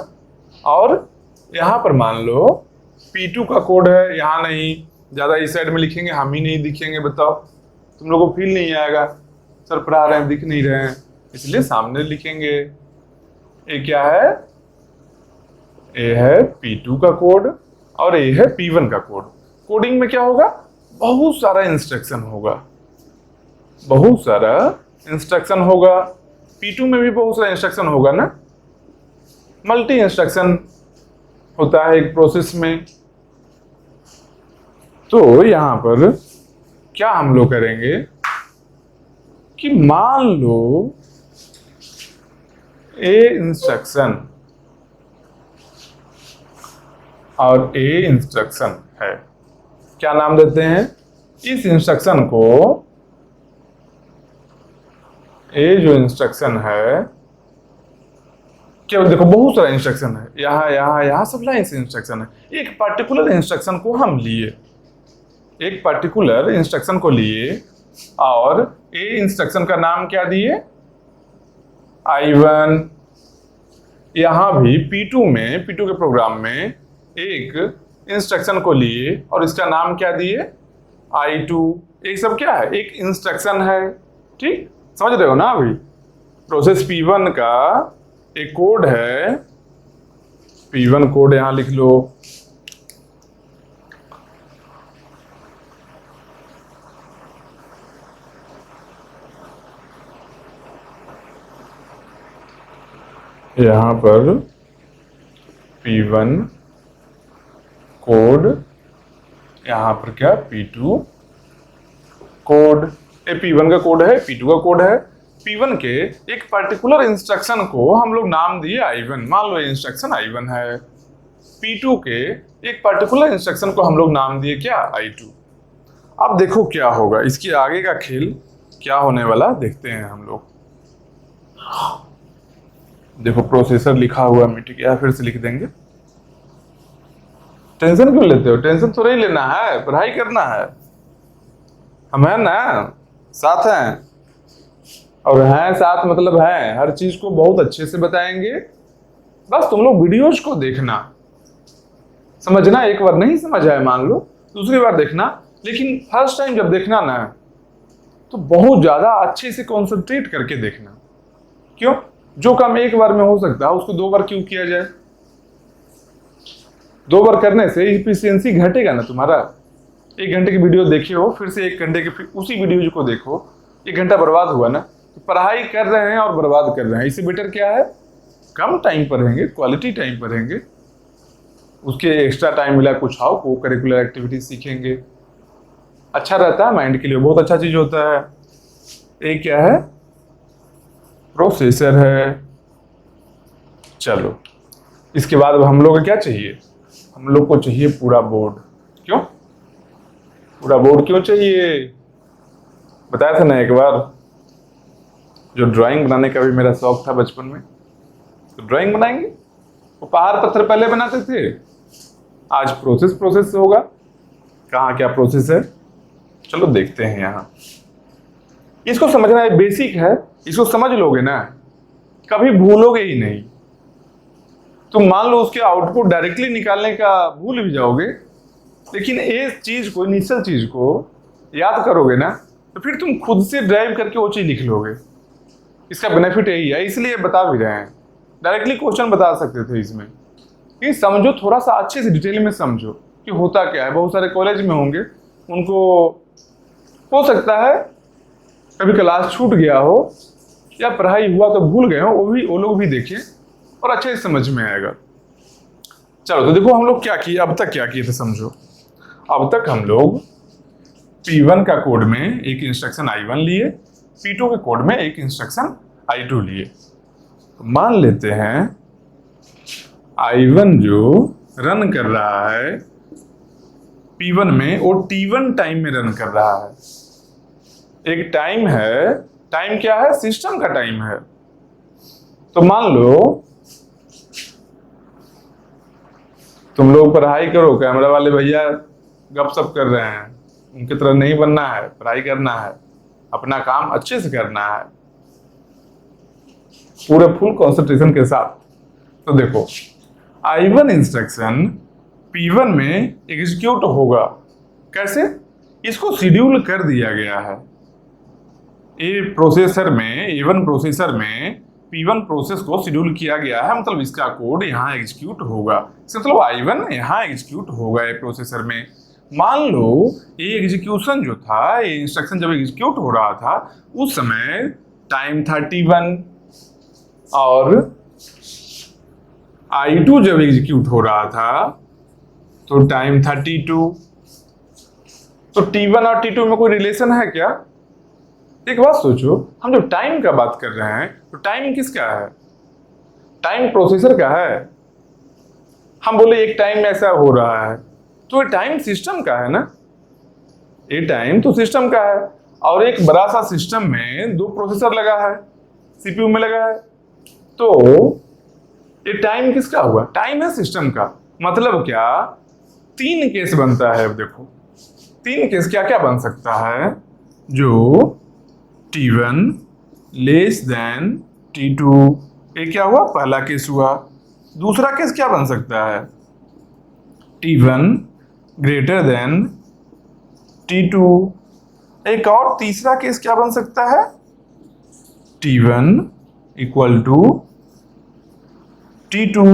और यहाँ पर मान लो P2 का कोड है। यहाँ नहीं, ज़्यादा इस साइड में लिखेंगे हम ही नहीं दिखेंगे, बताओ, तुम लोगों को फील नहीं आएगा, सर पढ़ा रहे हैं दिख नहीं रहे हैं, इसलिए सामने लिखेंगे। ये क्या है, ये है P2 का कोड, और ये है P1 का कोड। कोडिंग में क्या होगा, बहुत सारा इंस्ट्रक्शन होगा, P2 में भी बहुत सारा इंस्ट्रक्शन होगा ना, मल्टी इंस्ट्रक्शन होता है एक प्रोसेस में। तो यहां पर क्या हम लोग करेंगे कि मान लो ए इंस्ट्रक्शन और ए इंस्ट्रक्शन है, क्या नाम देते हैं इस इंस्ट्रक्शन को, ए जो इंस्ट्रक्शन है, केवल देखो बहुत सारा इंस्ट्रक्शन है, यहाँ सब लाइन से इंस्ट्रक्शन है। एक पर्टिकुलर इंस्ट्रक्शन को हम लिए, एक पर्टिकुलर इंस्ट्रक्शन को लिए, और ए इंस्ट्रक्शन का नाम क्या दिए, I1। यहाँ भी P2 के प्रोग्राम में एक इंस्ट्रक्शन को लिए, और इसका नाम क्या दिए, I2। एक सब क्या है, एक इंस्ट्रक्शन है, ठीक, समझ रहे हो ना। अभी प्रोसेस P1 का एक कोड है, P1 कोड यहाँ लिख लो, यहाँ पर P1 कोड, यहाँ पर क्या, P2 कोड। ये P1 का कोड है, P2 का कोड है। P1 के एक पर्टिकुलर इंस्ट्रक्शन को हम लोग नाम दिए I1, मान लो ये इंस्ट्रक्शन I1 है। P2 के एक पर्टिकुलर इंस्ट्रक्शन को हम लोग नाम दिए क्या, I2। अब देखो क्या होगा, इसके आगे का खेल क्या होने वाला देखते हैं हम लोग। देखो प्रोसेसर लिखा हुआ मिट गया, फिर से लिख देंगे। टेंशन क्यों लेते हो? टेंशन तो नहीं लेना है, पढ़ाई करना है। हम हैं ना, साथ हैं। और हैं साथ मतलब हैं, हर चीज को बहुत अच्छे से बताएंगे। बस तुम लोग वीडियोज को देखना, समझना। एक बार नहीं समझ आए मान लो, दूसरी बार देखना, लेकिन फर्स्ट टाइम जब देखना ना तो बहुत ज्यादा अच्छे से कॉन्सेंट्रेट करके देखना। क्यों? जो काम एक बार में हो सकता है उसको दो बार क्यों किया जाए? दो बार करने से इफिशियंसी घटेगा ना तुम्हारा। 1 घंटे की वीडियो देखे हो, फिर से 1 घंटे की फिर उसी वीडियो को देखो, 1 घंटा बर्बाद हुआ ना। तो पढ़ाई कर रहे हैं और बर्बाद कर रहे हैं, इससे बेटर क्या है? कम टाइम पर रहेंगे, क्वालिटी टाइम पर रहेंगे, उसके एक्स्ट्रा टाइम मिला कुछ आओ को करिकुलर एक्टिविटी सीखेंगे, अच्छा रहता है माइंड के लिए, बहुत अच्छा चीज होता है। एक क्या है? प्रोसेसर है। चलो, इसके बाद अब हम लोग को क्या चाहिए? हम लोग को चाहिए पूरा बोर्ड। क्यों पूरा बोर्ड क्यों चाहिए? बताया था ना एक बार, जो ड्राइंग बनाने का भी मेरा शौक था बचपन में, तो ड्राइंग बनाएंगे। वो पहाड़ पत्थर पहले बनाते थे, आज प्रोसेस प्रोसेस से होगा। कहाँ क्या प्रोसेस है, चलो देखते हैं। यहाँ इसको समझना है, बेसिक है, इसको समझ लोगे ना कभी भूलोगे ही नहीं। तुम मान लो उसके आउटपुट डायरेक्टली निकालने का भूल भी जाओगे, लेकिन इस चीज को, इनिशियल चीज को याद करोगे ना, तो फिर तुम खुद से ड्राइव करके वो चीज लिख लोगे। इसका बेनिफिट यही है, इसलिए बता भी रहे हैं। डायरेक्टली क्वेश्चन बता सकते थे इसमें, कि समझो, थोड़ा सा अच्छे से डिटेल में समझो कि होता क्या है। बहुत सारे कॉलेज में होंगे, उनको हो सकता है कभी क्लास छूट गया हो या पढ़ाई हुआ तो भूल गए हो, वो लोग भी देखें और अच्छे से समझ में आएगा। चलो तो देखो हम लोग क्या किए, अब तक क्या किए थे समझो। अब तक हम लोग P1 का कोड में एक इंस्ट्रक्शन I1 लिए, P2 के कोड में एक इंस्ट्रक्शन I2 लिए। तो मान लेते हैं I1 जो रन कर रहा है P1 में, वो T1 टाइम में रन कर रहा है। एक टाइम है, टाइम क्या है? सिस्टम का टाइम है। तो मान लो तुम लोग पढ़ाई करो, कैमरा वाले भैया गपशप कर रहे हैं, उनकी तरह नहीं बनना है, पढ़ाई करना है, अपना काम अच्छे से करना है, पूरे फुल कंसंट्रेशन के साथ। तो देखो I1 इंस्ट्रक्शन P1 में एग्जीक्यूट होगा। कैसे? इसको शेड्यूल कर दिया गया है। ये प्रोसेसर में, A1 प्रोसेसर में P1 प्रोसेस को शेड्यूल किया गया है, मतलब इसका कोड यहाँ एग्जीक्यूट होगा। इसका मतलब I1 यहाँ एग्जीक्यूट होगा ये प्रोसेसर में। मान लो ये एग्जीक्यूशन जो था, ये इंस्ट्रक्शन जब एग्जीक्यूट हो रहा था उस समय टाइम था T1, और I2 जब एग्जीक्यूट हो रहा था तो टाइम था T2। तो T1 और T2 में कोई रिलेशन है क्या? एक बात सोचो, हम जब टाइम का बात कर रहे हैं तो टाइम किसका है? टाइम प्रोसेसर का है। हम बोले एक टाइम ऐसा हो रहा है, तो ये टाइम सिस्टम का है ना। ये टाइम तो सिस्टम का है, और एक बड़ा सा सिस्टम में 2 प्रोसेसर लगा है, सीपीयू में लगा है। तो ये टाइम किसका हुआ? टाइम है सिस्टम का। मतलब क्या? 3 केस बनता है। अब देखो 3 केस क्या क्या बन सकता है? जो T1 लेस देन T2, ये क्या हुआ? पहला केस हुआ। दूसरा केस क्या बन सकता है? T1 greater than T2। एक और तीसरा केस क्या बन सकता है? T1 equal to T2।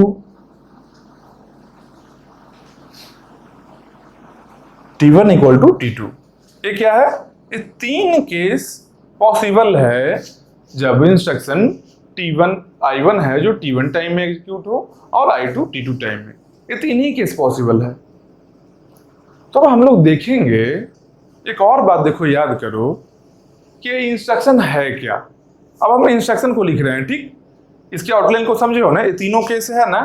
T1 equal to T2, ये क्या है? ये 3 केस पॉसिबल है जब इंस्ट्रक्शन T1 I1 है जो T1 टाइम में एग्जीक्यूट हो, और I2 T2 टाइम में। ये 3 ही केस पॉसिबल है। तो अब हम लोग देखेंगे एक और बात, देखो याद करो कि इंस्ट्रक्शन है क्या। अब हम इंस्ट्रक्शन को लिख रहे हैं, ठीक? इसके आउटलाइन को समझे हो ना, ये तीनों केस है ना,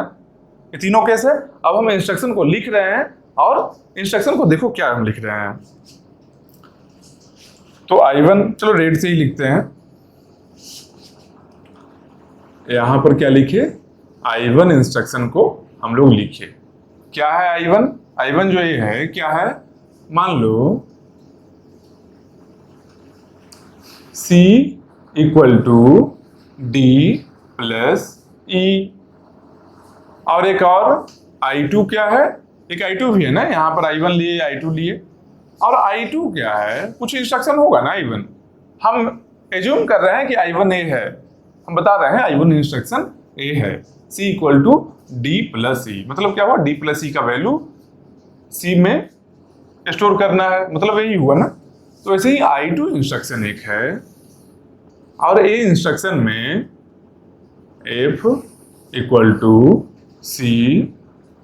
ये तीनों केस है। अब हम इंस्ट्रक्शन को लिख रहे हैं, और इंस्ट्रक्शन को देखो क्या हम लिख रहे हैं। तो I1 चलो रेड से ही लिखते हैं। यहां पर क्या लिखे, I1 इंस्ट्रक्शन को हम लोग लिखे। क्या है I1? I1 जो ये है क्या है, मान लो C equal to D plus E, और एक और I2 क्या है, एक I2 भी है ना, यहां पर I1 लिए I2 लिए, और I2 क्या है, कुछ इंस्ट्रक्शन होगा ना I1, हम एज्यूम कर रहे हैं कि I1 A है, हम बता रहे हैं I1 इंस्ट्रक्शन A है। C equal to D plus E, मतलब क्या हुआ, D प्लस E का वैल्यू C में स्टोर करना है, मतलब यही हुआ ना। तो ऐसे ही I2 इंस्ट्रक्शन एक है, और A इंस्ट्रक्शन में F equal to C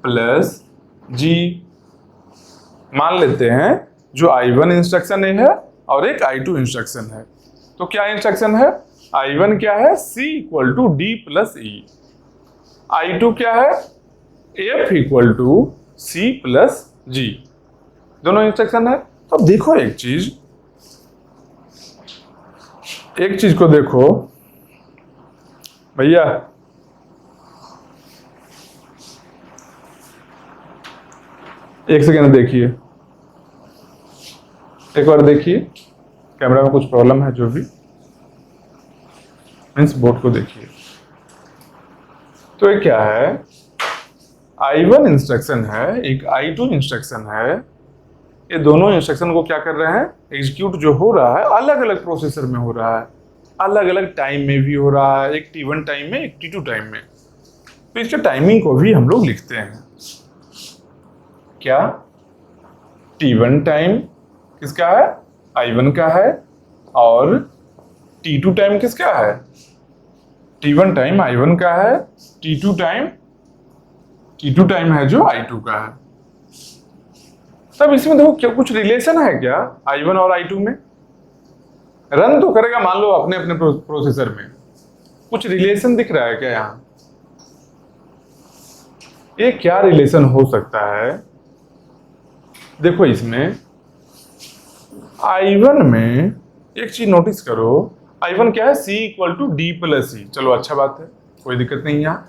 plus G मान लेते हैं, जो I1 इंस्ट्रक्शन है और एक I2 इंस्ट्रक्शन है। तो क्या इंस्ट्रक्शन है, I1 क्या है, C equal to D plus E, I2 क्या है, F equal to C plus G, दोनों इंस्ट्रक्शन है। तो देखो एक चीज को देखो भैया, एक सेकेंड देखिए, एक बार देखिए, कैमरा में कुछ प्रॉब्लम है जो भी, मीन्स बोर्ड को देखिए। तो ये क्या है, I1 इंस्ट्रक्शन है, एक I2 इंस्ट्रक्शन है, ये दोनों इंस्ट्रक्शन को क्या कर रहे हैं, एग्जीक्यूट जो हो रहा है अलग अलग प्रोसेसर में हो रहा है, अलग अलग टाइम में भी हो रहा है, एक T1 टाइम में, एक T2 टाइम में। तो इसके टाइमिंग को भी हम लोग लिखते हैं, क्या, T1 टाइम किसका है, I1 का है, और T2 टाइम किसका है, T1 टाइम I1 का है, T2 टाइम है जो I2 का है। तब इसमें देखो क्या कुछ रिलेशन है क्या I1 और I2 में, रन तो करेगा मान लो अपने अपने प्रोसेसर में, कुछ रिलेशन दिख रहा है क्या यहां, ये क्या रिलेशन हो सकता है, देखो इसमें I1 में एक चीज नोटिस करो, I1 क्या है, C equal to D plus E, चलो अच्छा बात है, कोई दिक्कत नहीं। यहाँ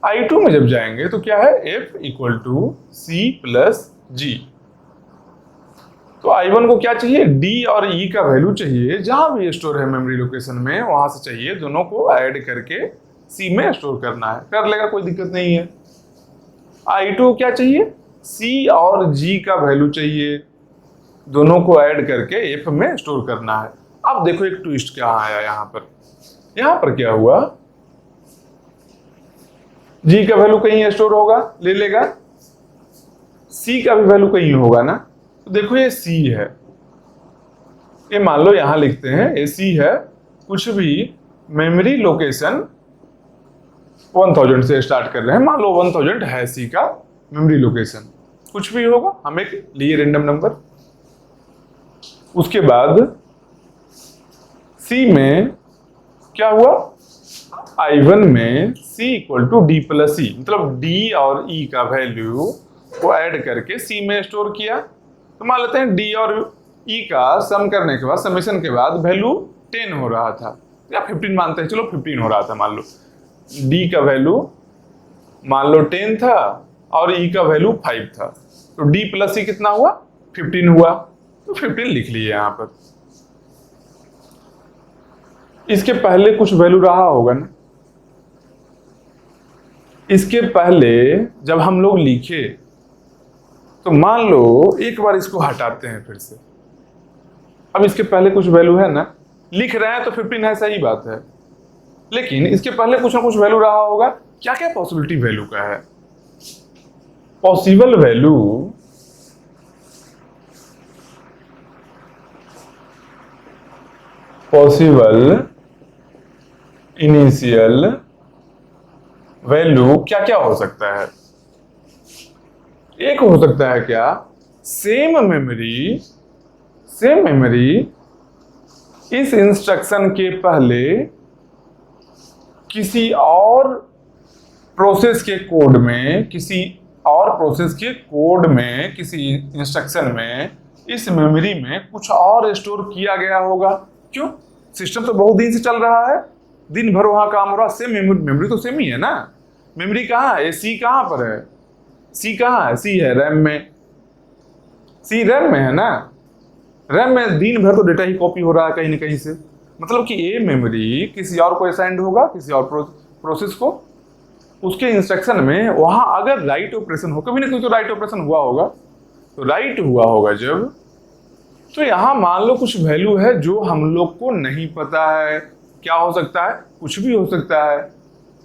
I2 में जब जाएंगे तो क्या है, F equal to C plus G। तो I1 को क्या चाहिए, D और E का वैल्यू चाहिए, जहां भी स्टोर है मेमोरी लोकेशन में वहां से चाहिए, दोनों को ऐड करके C में स्टोर करना है, कर लेगा, कोई दिक्कत नहीं है। I2 क्या चाहिए, C और G का वैल्यू चाहिए, दोनों को ऐड करके F में स्टोर करना है। अब देखो एक ट्विस्ट क्या आया यहां पर क्या हुआ, G का वैल्यू कहीं स्टोर होगा, ले लेगा, C का भी वैल्यू कहीं होगा ना। तो देखो ये C है, ये मान लो यहां लिखते हैं ये C है, कुछ भी मेमोरी लोकेशन 1000 से स्टार्ट कर रहे हैं, मान लो 1000 है C का मेमोरी लोकेशन, कुछ भी होगा, हम एक लिए रेंडम नंबर। उसके बाद C में क्या हुआ, I1 में C equal to D plus E, मतलब D और E का वैल्यू को ऐड करके C में स्टोर किया। तो मान लेते हैं D और E का सम करने के बाद, समेशन के बाद वैल्यू 10 हो रहा था, या 15 मानते हैं, चलो 15 हो रहा था, मान लो D का वैल्यू मान लो 10 था और E का वैल्यू 5 था, तो D प्लस E कितना हुआ, 15 हुआ, तो 15 लिख लिए यहां पर। इसके पहले कुछ वैल्यू रहा होगा ना, इसके पहले जब हम लोग लिखे तो मान लो एक बार इसको हटाते हैं फिर से, अब इसके पहले कुछ वैल्यू है ना, लिख रहे हैं तो 15 है, सही बात है, लेकिन इसके पहले कुछ ना कुछ वैल्यू रहा होगा। क्या क्या पॉसिबिलिटी वैल्यू का है, possible value possible initial value क्या क्या हो सकता है, एक हो सकता है क्या, सेम मेमोरी इस इंस्ट्रक्शन के पहले किसी और प्रोसेस के कोड में, किसी इंस्ट्रक्शन में, इस मेमोरी में कुछ और स्टोर किया गया होगा। क्यों, सिस्टम तो बहुत दिन से चल रहा है, दिन भर वहां काम हो रहा, सेम मेमोरी तो सेम ही है ना। मेमोरी कहाँ है, सी कहाँ पर है, सी कहाँ है, सी है रैम में, सी रैम में है ना। रैम में दिन भर तो डेटा ही कॉपी हो रहा है कहीं ना कहीं से, मतलब कि ये मेमोरी किसी और को असाइंड होगा, किसी और प्रोसेस को, उसके इंस्ट्रक्शन में वहां अगर राइट ऑपरेशन हो, कभी ना कभी तो राइट ऑपरेशन हुआ होगा, तो राइट हुआ होगा जब, तो यहां मान लो कुछ वैल्यू है जो हम लोग को नहीं पता है। क्या हो सकता है, कुछ भी हो सकता है,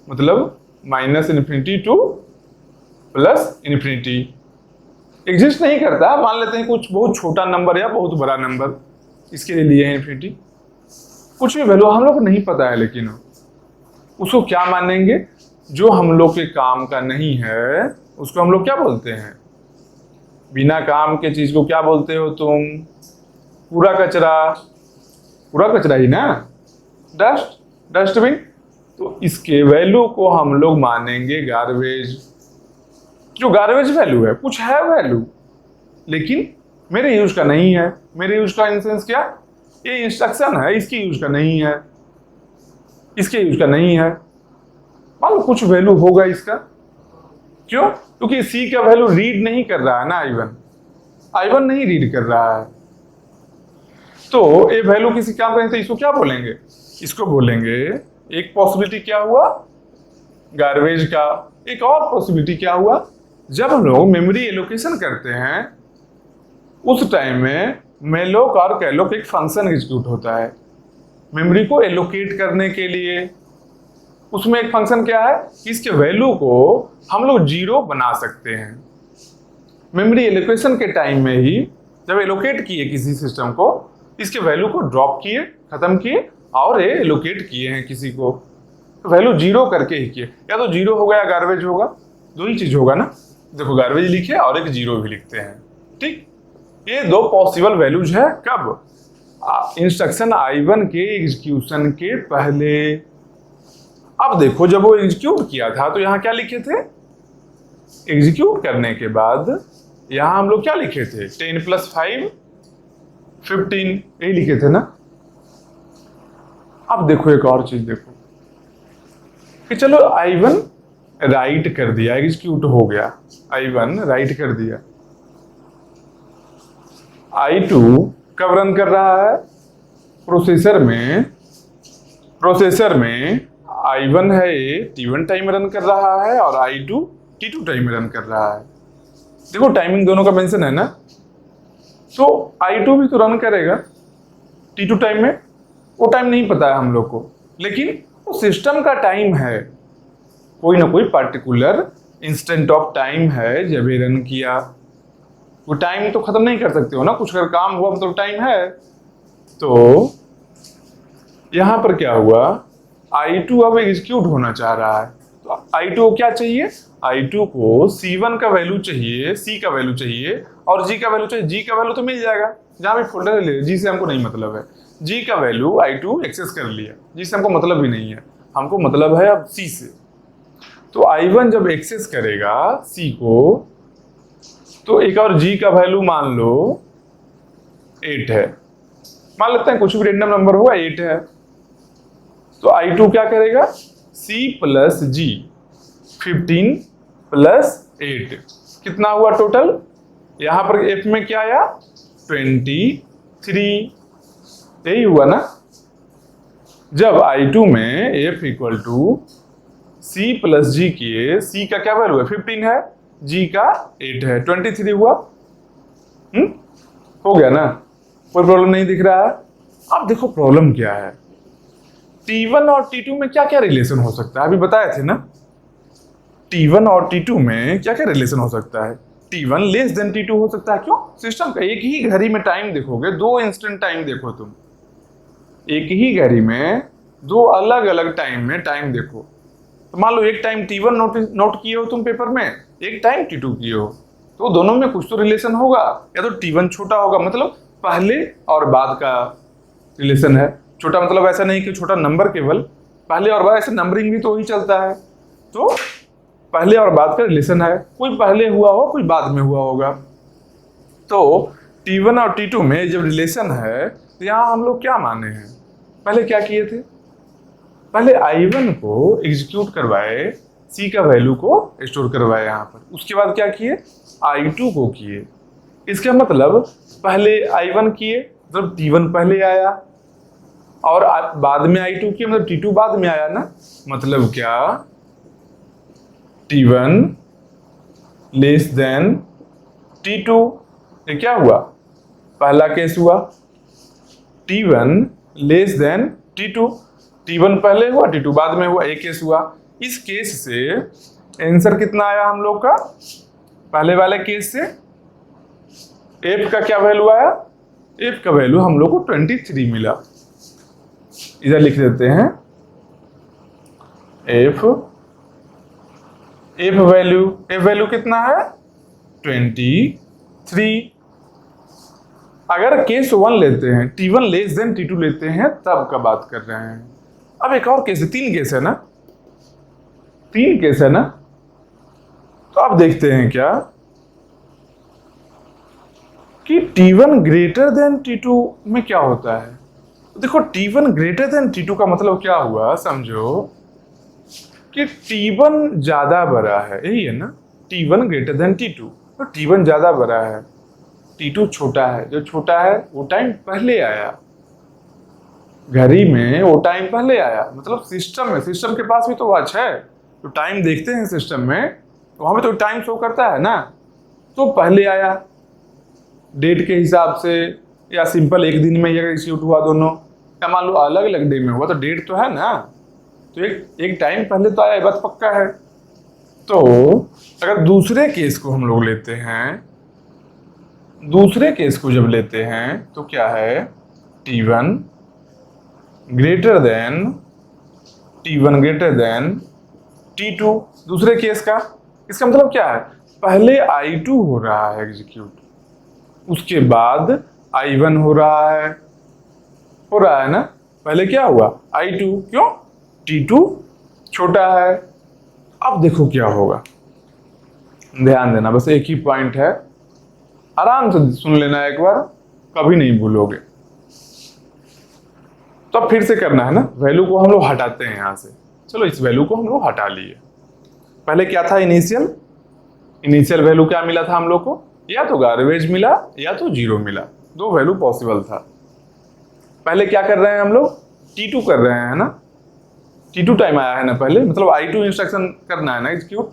मतलब -∞ टू +∞ एग्जिस्ट नहीं करता। मान लेते हैं कुछ बहुत छोटा नंबर या बहुत बड़ा नंबर, इसके लिए लिए है इन्फिनिटी, कुछ भी वैल्यू हम लोग को नहीं पता है, लेकिन उसको क्या मानेंगे, जो हम लोग के काम का नहीं है उसको हम लोग क्या बोलते हैं, बिना काम के चीज को क्या बोलते हो तुम, पूरा कचरा, पूरा कचरा ही ना, डस्ट, डस्टबिन। तो इसके वैल्यू को हम लोग मानेंगे गार्बेज। जो गार्बेज वैल्यू है, कुछ है वैल्यू लेकिन मेरे यूज का नहीं है, मेरे यूज का इन सेंस क्या, ये इंस्ट्रक्शन है इसकी यूज का नहीं है, इसके यूज का नहीं है। मान लो कुछ वैल्यू होगा इसका, क्यों, क्योंकि सी का वैल्यू रीड नहीं कर रहा है ना, I1 नहीं रीड कर रहा है, तो ये वैल्यू किसी काम का, तो इसको क्या बोलेंगे, इसको बोलेंगे, एक पॉसिबिलिटी क्या हुआ गार्बेज का, एक और पॉसिबिलिटी क्या हुआ, जब हम लोग मेमोरी एलोकेशन करते हैं उस टाइम में मेलोक और कैलोक एक फंक्शन एग्जीक्यूट होता है मेमोरी को एलोकेट करने के लिए। उसमें एक फंक्शन क्या है कि इसके वैल्यू को हम लोग 0 बना सकते हैं। मेमोरी एलोकेशन के टाइम में ही जब एलोकेट किए किसी सिस्टम को, इसके वैल्यू को ड्रॉप किए, खत्म किए, और ये एलोकेट किए हैं किसी को, तो वैल्यू 0 करके ही किए, या तो 0 होगा या गार्बेज होगा, दो ही चीज होगा ना। देखो गार्बेज लिखे और एक 0 भी लिखते हैं, ठीक। ये दो पॉसिबल वैल्यूज है कब, इंस्ट्रक्शन I1 के एग्जीक्यूशन के पहले। अब देखो जब वो एग्जीक्यूट किया था तो यहां क्या लिखे थे, एग्जीक्यूट करने के बाद यहां हम लोग क्या लिखे थे, 10 + 5 15, यही लिखे थे ना। अब देखो एक और चीज देखो कि चलो I1 राइट कर दिया, एग्जीक्यूट हो गया, I1 राइट कर दिया, I2 कब रन कर रहा है, प्रोसेसर में I1 है ये T1 टाइम रन कर रहा है और I2 T2 टाइम रन कर रहा है। देखो टाइमिंग दोनों का मेंशन है ना, तो I2 भी तो रन करेगा T2 टाइम में, वो टाइम नहीं पता है हम लोग को, लेकिन वो सिस्टम का टाइम है, कोई ना कोई पर्टिकुलर इंस्टेंट ऑफ टाइम है जब ये रन किया। वो टाइम तो खत्म नहीं कर सकते हो ना, कुछ अगर काम हुआ मतलब टाइम है। तो यहां पर क्या हुआ, I2 अब एग्जीक्यूट होना चाह रहा है, तो I2 को क्या चाहिए, I2 को C1 का वैल्यू चाहिए, C का वैल्यू चाहिए और G का वैल्यू चाहिए। G का वैल्यू तो मिल जाएगा जहां भी फोल्डर ले, G से हमको नहीं मतलब है, G का वैल्यू I2 एक्सेस कर लिया, G से हमको मतलब भी नहीं है, हमको मतलब है अब C से। तो I1 जब एक्सेस करेगा C को, तो एक और G का वैल्यू मान लो 8 है, मान लेते हैं कुछ भी रेंडम नंबर होगा, 8 है। तो I2 क्या करेगा, C + G 15 + 8 कितना हुआ टोटल, यहां पर F में क्या आया 23, यही हुआ ना। जब I2 में F = C + G किए, C का क्या वैल्यू है 15 है, G का 8 है, 23 हुआ। हो गया ना, कोई प्रॉब्लम नहीं दिख रहा है। अब देखो प्रॉब्लम क्या है, T1 और T2 में क्या क्या रिलेशन हो सकता है, अभी बताए थे ना। T1 और T2 में क्या क्या रिलेशन हो सकता है, T1 < T2 हो सकता है, क्यों, सिस्टम का एक ही घड़ी में टाइम देखोगे, 2 इंस्टेंट टाइम देखो तुम, एक ही घड़ी में 2 अलग अलग टाइम में टाइम देखो। तो मान लो एक टाइम T1 नोट किए हो तुम पेपर में, एक टाइम T2 किए हो, तो दोनों में कुछ तो रिलेशन होगा, या तो T1 छोटा होगा, मतलब पहले और बाद का रिलेशन है। छोटा मतलब ऐसा नहीं कि छोटा नंबर केवल, पहले और बाद, ऐसे नंबरिंग भी तो ही चलता है, तो पहले और बाद का रिलेशन है, कोई पहले हुआ हो कोई बाद में हुआ होगा। तो T1 और T2 में जब रिलेशन है तो यहाँ हम लोग क्या माने हैं, पहले क्या किए थे, पहले I1 को एग्जीक्यूट करवाए, C का वैल्यू को स्टोर करवाए यहाँ पर, उसके बाद क्या किए, I2 को किए। इसका मतलब पहले I1 किए, मतलब T1 पहले आया, और बाद में I2 किए, मतलब T2 बाद में आया ना। मतलब क्या, T1 लेस देन T2। ये क्या हुआ, पहला केस हुआ। T1 less than T2, T1 पहले हुआ, T2 बाद में हुआ, एक केस हुआ। इस केस से आंसर कितना आया हम लोग का, पहले वाले केस से f का क्या वैल्यू आया, f का वैल्यू हम लोग को 23 मिला। इधर लिख देते हैं f वैल्यू कितना है, 23। अगर केस 1 लेते हैं, T1 लेस देन T2 लेते हैं, तब का बात कर रहे हैं। अब एक और केस है, 3 केस है ना, 3 केस है ना। तो अब देखते हैं क्या कि T1 ग्रेटर देन T2 में क्या होता है। तो देखो T1 ग्रेटर देन T2 का मतलब क्या हुआ, समझो कि T1 ज्यादा बड़ा है, यही है ना, T1 ग्रेटर देन T2, तो T1 ज्यादा बड़ा है, T2 छोटा है। जो छोटा है वो टाइम पहले आया, घड़ी में वो टाइम पहले आया, मतलब सिस्टम में, सिस्टम के पास भी तो वॉच है, तो टाइम देखते हैं सिस्टम में, तो वहां पे तो टाइम शो करता है ना, तो पहले आया डेट के हिसाब से, या सिंपल एक दिन में ही अगर एग्जीक्यूट हुआ दोनों, या मान लो अलग अलग डे में हुआ, तो डेट तो है ना, तो एक टाइम पहले तो आया, ये बात पक्का है। तो अगर दूसरे केस को हम लोग लेते हैं, दूसरे केस को जब लेते हैं तो क्या है, T1 ग्रेटर देन T2, दूसरे केस का। इसका मतलब क्या है, पहले I2 हो रहा है एग्जीक्यूट, उसके बाद I1 हो रहा है ना। पहले क्या हुआ, I2, क्यों, T2 छोटा है। अब देखो क्या होगा, ध्यान देना, बस एक ही पॉइंट है, आराम से सुन लेना एक बार, कभी नहीं भूलोगे। तो अब फिर से करना है ना, वैल्यू को हम लोग हटाते हैं यहां से। चलो इस वैल्यू को हम लोग हटा लिए। पहले क्या था, इनिशियल वैल्यू क्या मिला था हम लोग को, या तो गार्बेज मिला या तो 0 मिला, दो वैल्यू पॉसिबल था। पहले क्या कर रहे हैं हम लोग, T2 कर रहे हैं ना, T2 टाइम आया है ना पहले, मतलब I2 इंस्ट्रक्शन करना है ना एग्जीक्यूट,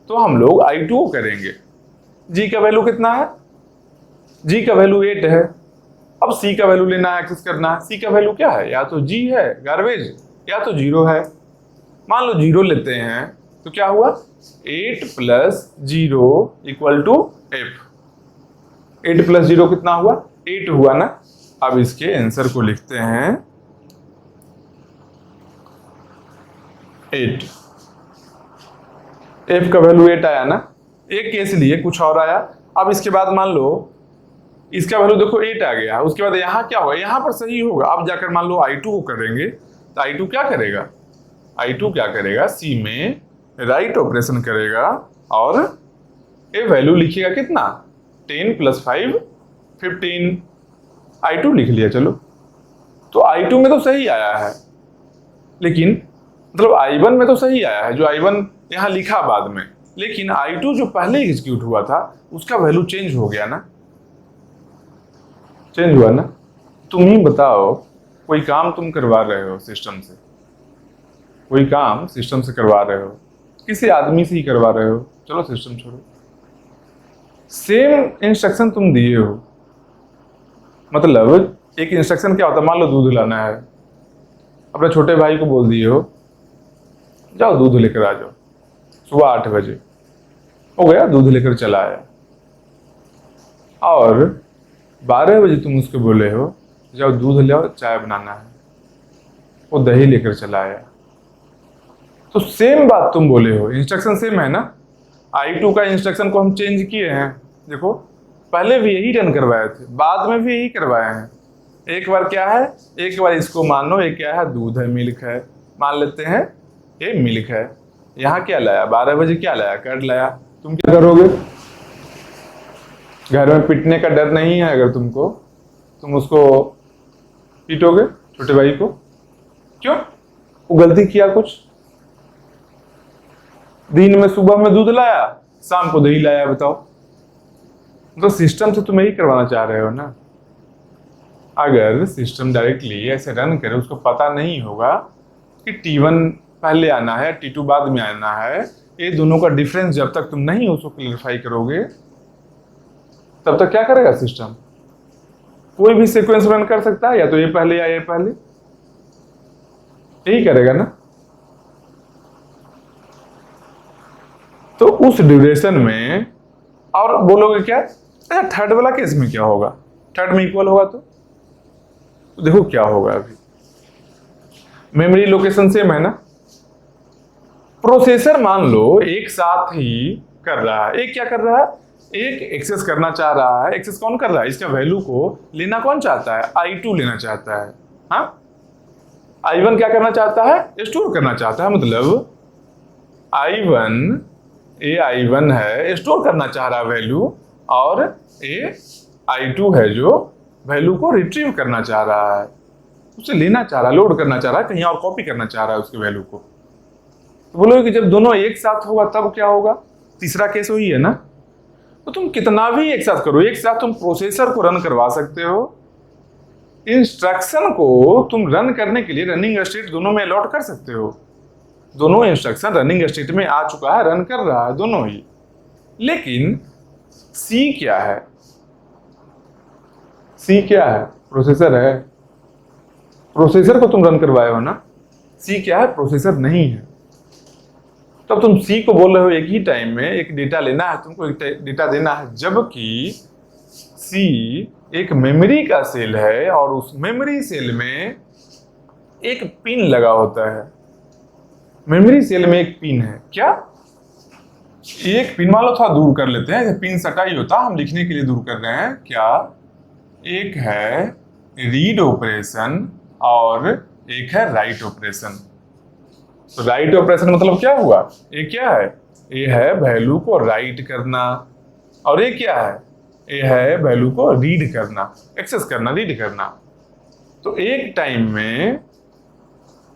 तो हम लोग I2 को करेंगे। G का वैल्यू कितना है, G का वैल्यू 8 है। अब C का वैल्यू लेना है, एक्सेस करना है। C का वैल्यू क्या है, या तो G है गार्बेज, या तो 0 है। मान लो 0 लेते हैं, तो क्या हुआ, 8 + 0 = F। 8 + 0 कितना हुआ, 8 हुआ ना। अब इसके आंसर को लिखते हैं 8। F का वैल्यू 8 आया ना, एक केस लिए, कुछ और आया। अब इसके बाद मान लो इसका वैल्यू देखो 8 आ गया, उसके बाद यहाँ क्या होगा, यहाँ पर सही होगा। अब जाकर मान लो I2 को करेंगे, तो I2 क्या करेगा, I2 क्या करेगा, C में राइट ऑपरेशन करेगा, और ये वैल्यू लिखिएगा कितना, 10 + 5 15। I2 लिख लिया, चलो। तो I2 में तो सही आया है, लेकिन मतलब I1 में तो सही आया है, जो I1 यहाँ लिखा बाद में, लेकिन I2 जो पहले एग्जीक्यूट हुआ था उसका वैल्यू चेंज हो गया ना, चेंज हुआ ना। तुम ही बताओ, कोई काम तुम करवा रहे हो सिस्टम से, कोई काम सिस्टम से करवा रहे हो, किसी आदमी से ही करवा रहे हो, चलो सिस्टम छोड़ो, सेम इंस्ट्रक्शन तुम दिए हो। मतलब एक इंस्ट्रक्शन क्या होता है, मान लो दूध लाना है, अपने छोटे भाई को बोल दिए हो, जाओ दूध लेकर आ जाओ, सुबह 8 बजे हो गया, दूध लेकर चला आया। और 12 बजे तुम उसको बोले हो, जाओ दूध ले आओ, चाय बनाना है, वो दही लेकर चला आया। तो सेम बात तुम बोले हो, इंस्ट्रक्शन सेम है ना। I2 का इंस्ट्रक्शन को हम चेंज किए हैं, देखो पहले भी यही रन करवाए थे, बाद में भी यही करवाए हैं। एक बार क्या है, एक बार इसको मान लो, ये क्या है, दूध है, मिल्क है, मान लेते हैं ये मिल्क है। यहाँ क्या लाया, 12 बजे क्या लाया, कर्ड लाया। तुम क्या करोगे, घर में पिटने का डर नहीं है अगर तुमको, तुम उसको पीटोगे छोटे भाई को, क्यों, वो गलती किया कुछ, दिन में सुबह में दूध लाया, शाम को दही लाया, बताओ। तो सिस्टम से तुम यही करवाना चाह रहे हो ना। अगर सिस्टम डायरेक्टली ऐसे रन करे, उसको पता नहीं होगा कि T1 पहले आना है, T2 बाद में आना है, ये दोनों का डिफरेंस जब तक तुम नहीं उसको क्लियरिफाई करोगे तब तक क्या करेगा सिस्टम? कोई भी सीक्वेंस रन कर सकता है, या तो ये पहले या ये पहले, यही करेगा ना। तो उस ड्यूरेशन में और बोलोगे क्या, अच्छा थर्ड वाला केस में क्या होगा, थर्ड में इक्वल होगा तो देखो क्या होगा। अभी मेमोरी लोकेशन सेम है ना, प्रोसेसर मान लो एक साथ ही कर रहा है, एक क्या कर रहा है, एक एक्सेस करना चाह रहा है। एक्सेस कौन कर रहा है, इसका वैल्यू को लेना कौन चाहता है, I2 लेना चाहता है। हाँ, I1 क्या करना चाहता है, स्टोर करना चाहता है। मतलब I1 ये I1 है, स्टोर करना चाह रहा है वैल्यू, और ये I2 है जो वैल्यू को रिट्रीव करना चाह रहा है, उसे लेना चाह रहा है, लोड करना चाह रहा है, कहीं और कॉपी करना चाह रहा है उसके वैल्यू को। तो बोलोगे कि जब दोनों एक साथ होगा तब क्या होगा, तीसरा केस वही है ना। तो तुम कितना भी एक साथ करो, एक साथ तुम प्रोसेसर को रन करवा सकते हो, इंस्ट्रक्शन को तुम रन करने के लिए रनिंग स्टेट दोनों में अलॉट कर सकते हो। दोनों इंस्ट्रक्शन रनिंग स्टेट में आ चुका है, रन कर रहा है दोनों ही। लेकिन सी क्या है, सी क्या है, प्रोसेसर है। प्रोसेसर को तुम रन करवाए हो ना, सी क्या है, प्रोसेसर नहीं है। तब तुम सी को बोल रहे हो एक ही टाइम में एक डेटा लेना है, तुमको एक डेटा देना है, जबकि सी एक मेमोरी का सेल है और उस मेमोरी सेल में एक पिन लगा होता है। मेमोरी सेल में एक पिन है, क्या एक पिन मान लो थोड़ा दूर कर लेते हैं, पिन सटा ही होता, हम लिखने के लिए दूर कर रहे हैं। क्या एक है रीड ऑपरेशन और एक है राइट ऑपरेशन। तो राइट ऑपरेशन मतलब क्या हुआ, ये क्या है, ये है वैल्यू को राइट करना, और ये क्या है, ये है वैल्यू को रीड करना, एक्सेस करना, रीड करना। तो एक टाइम में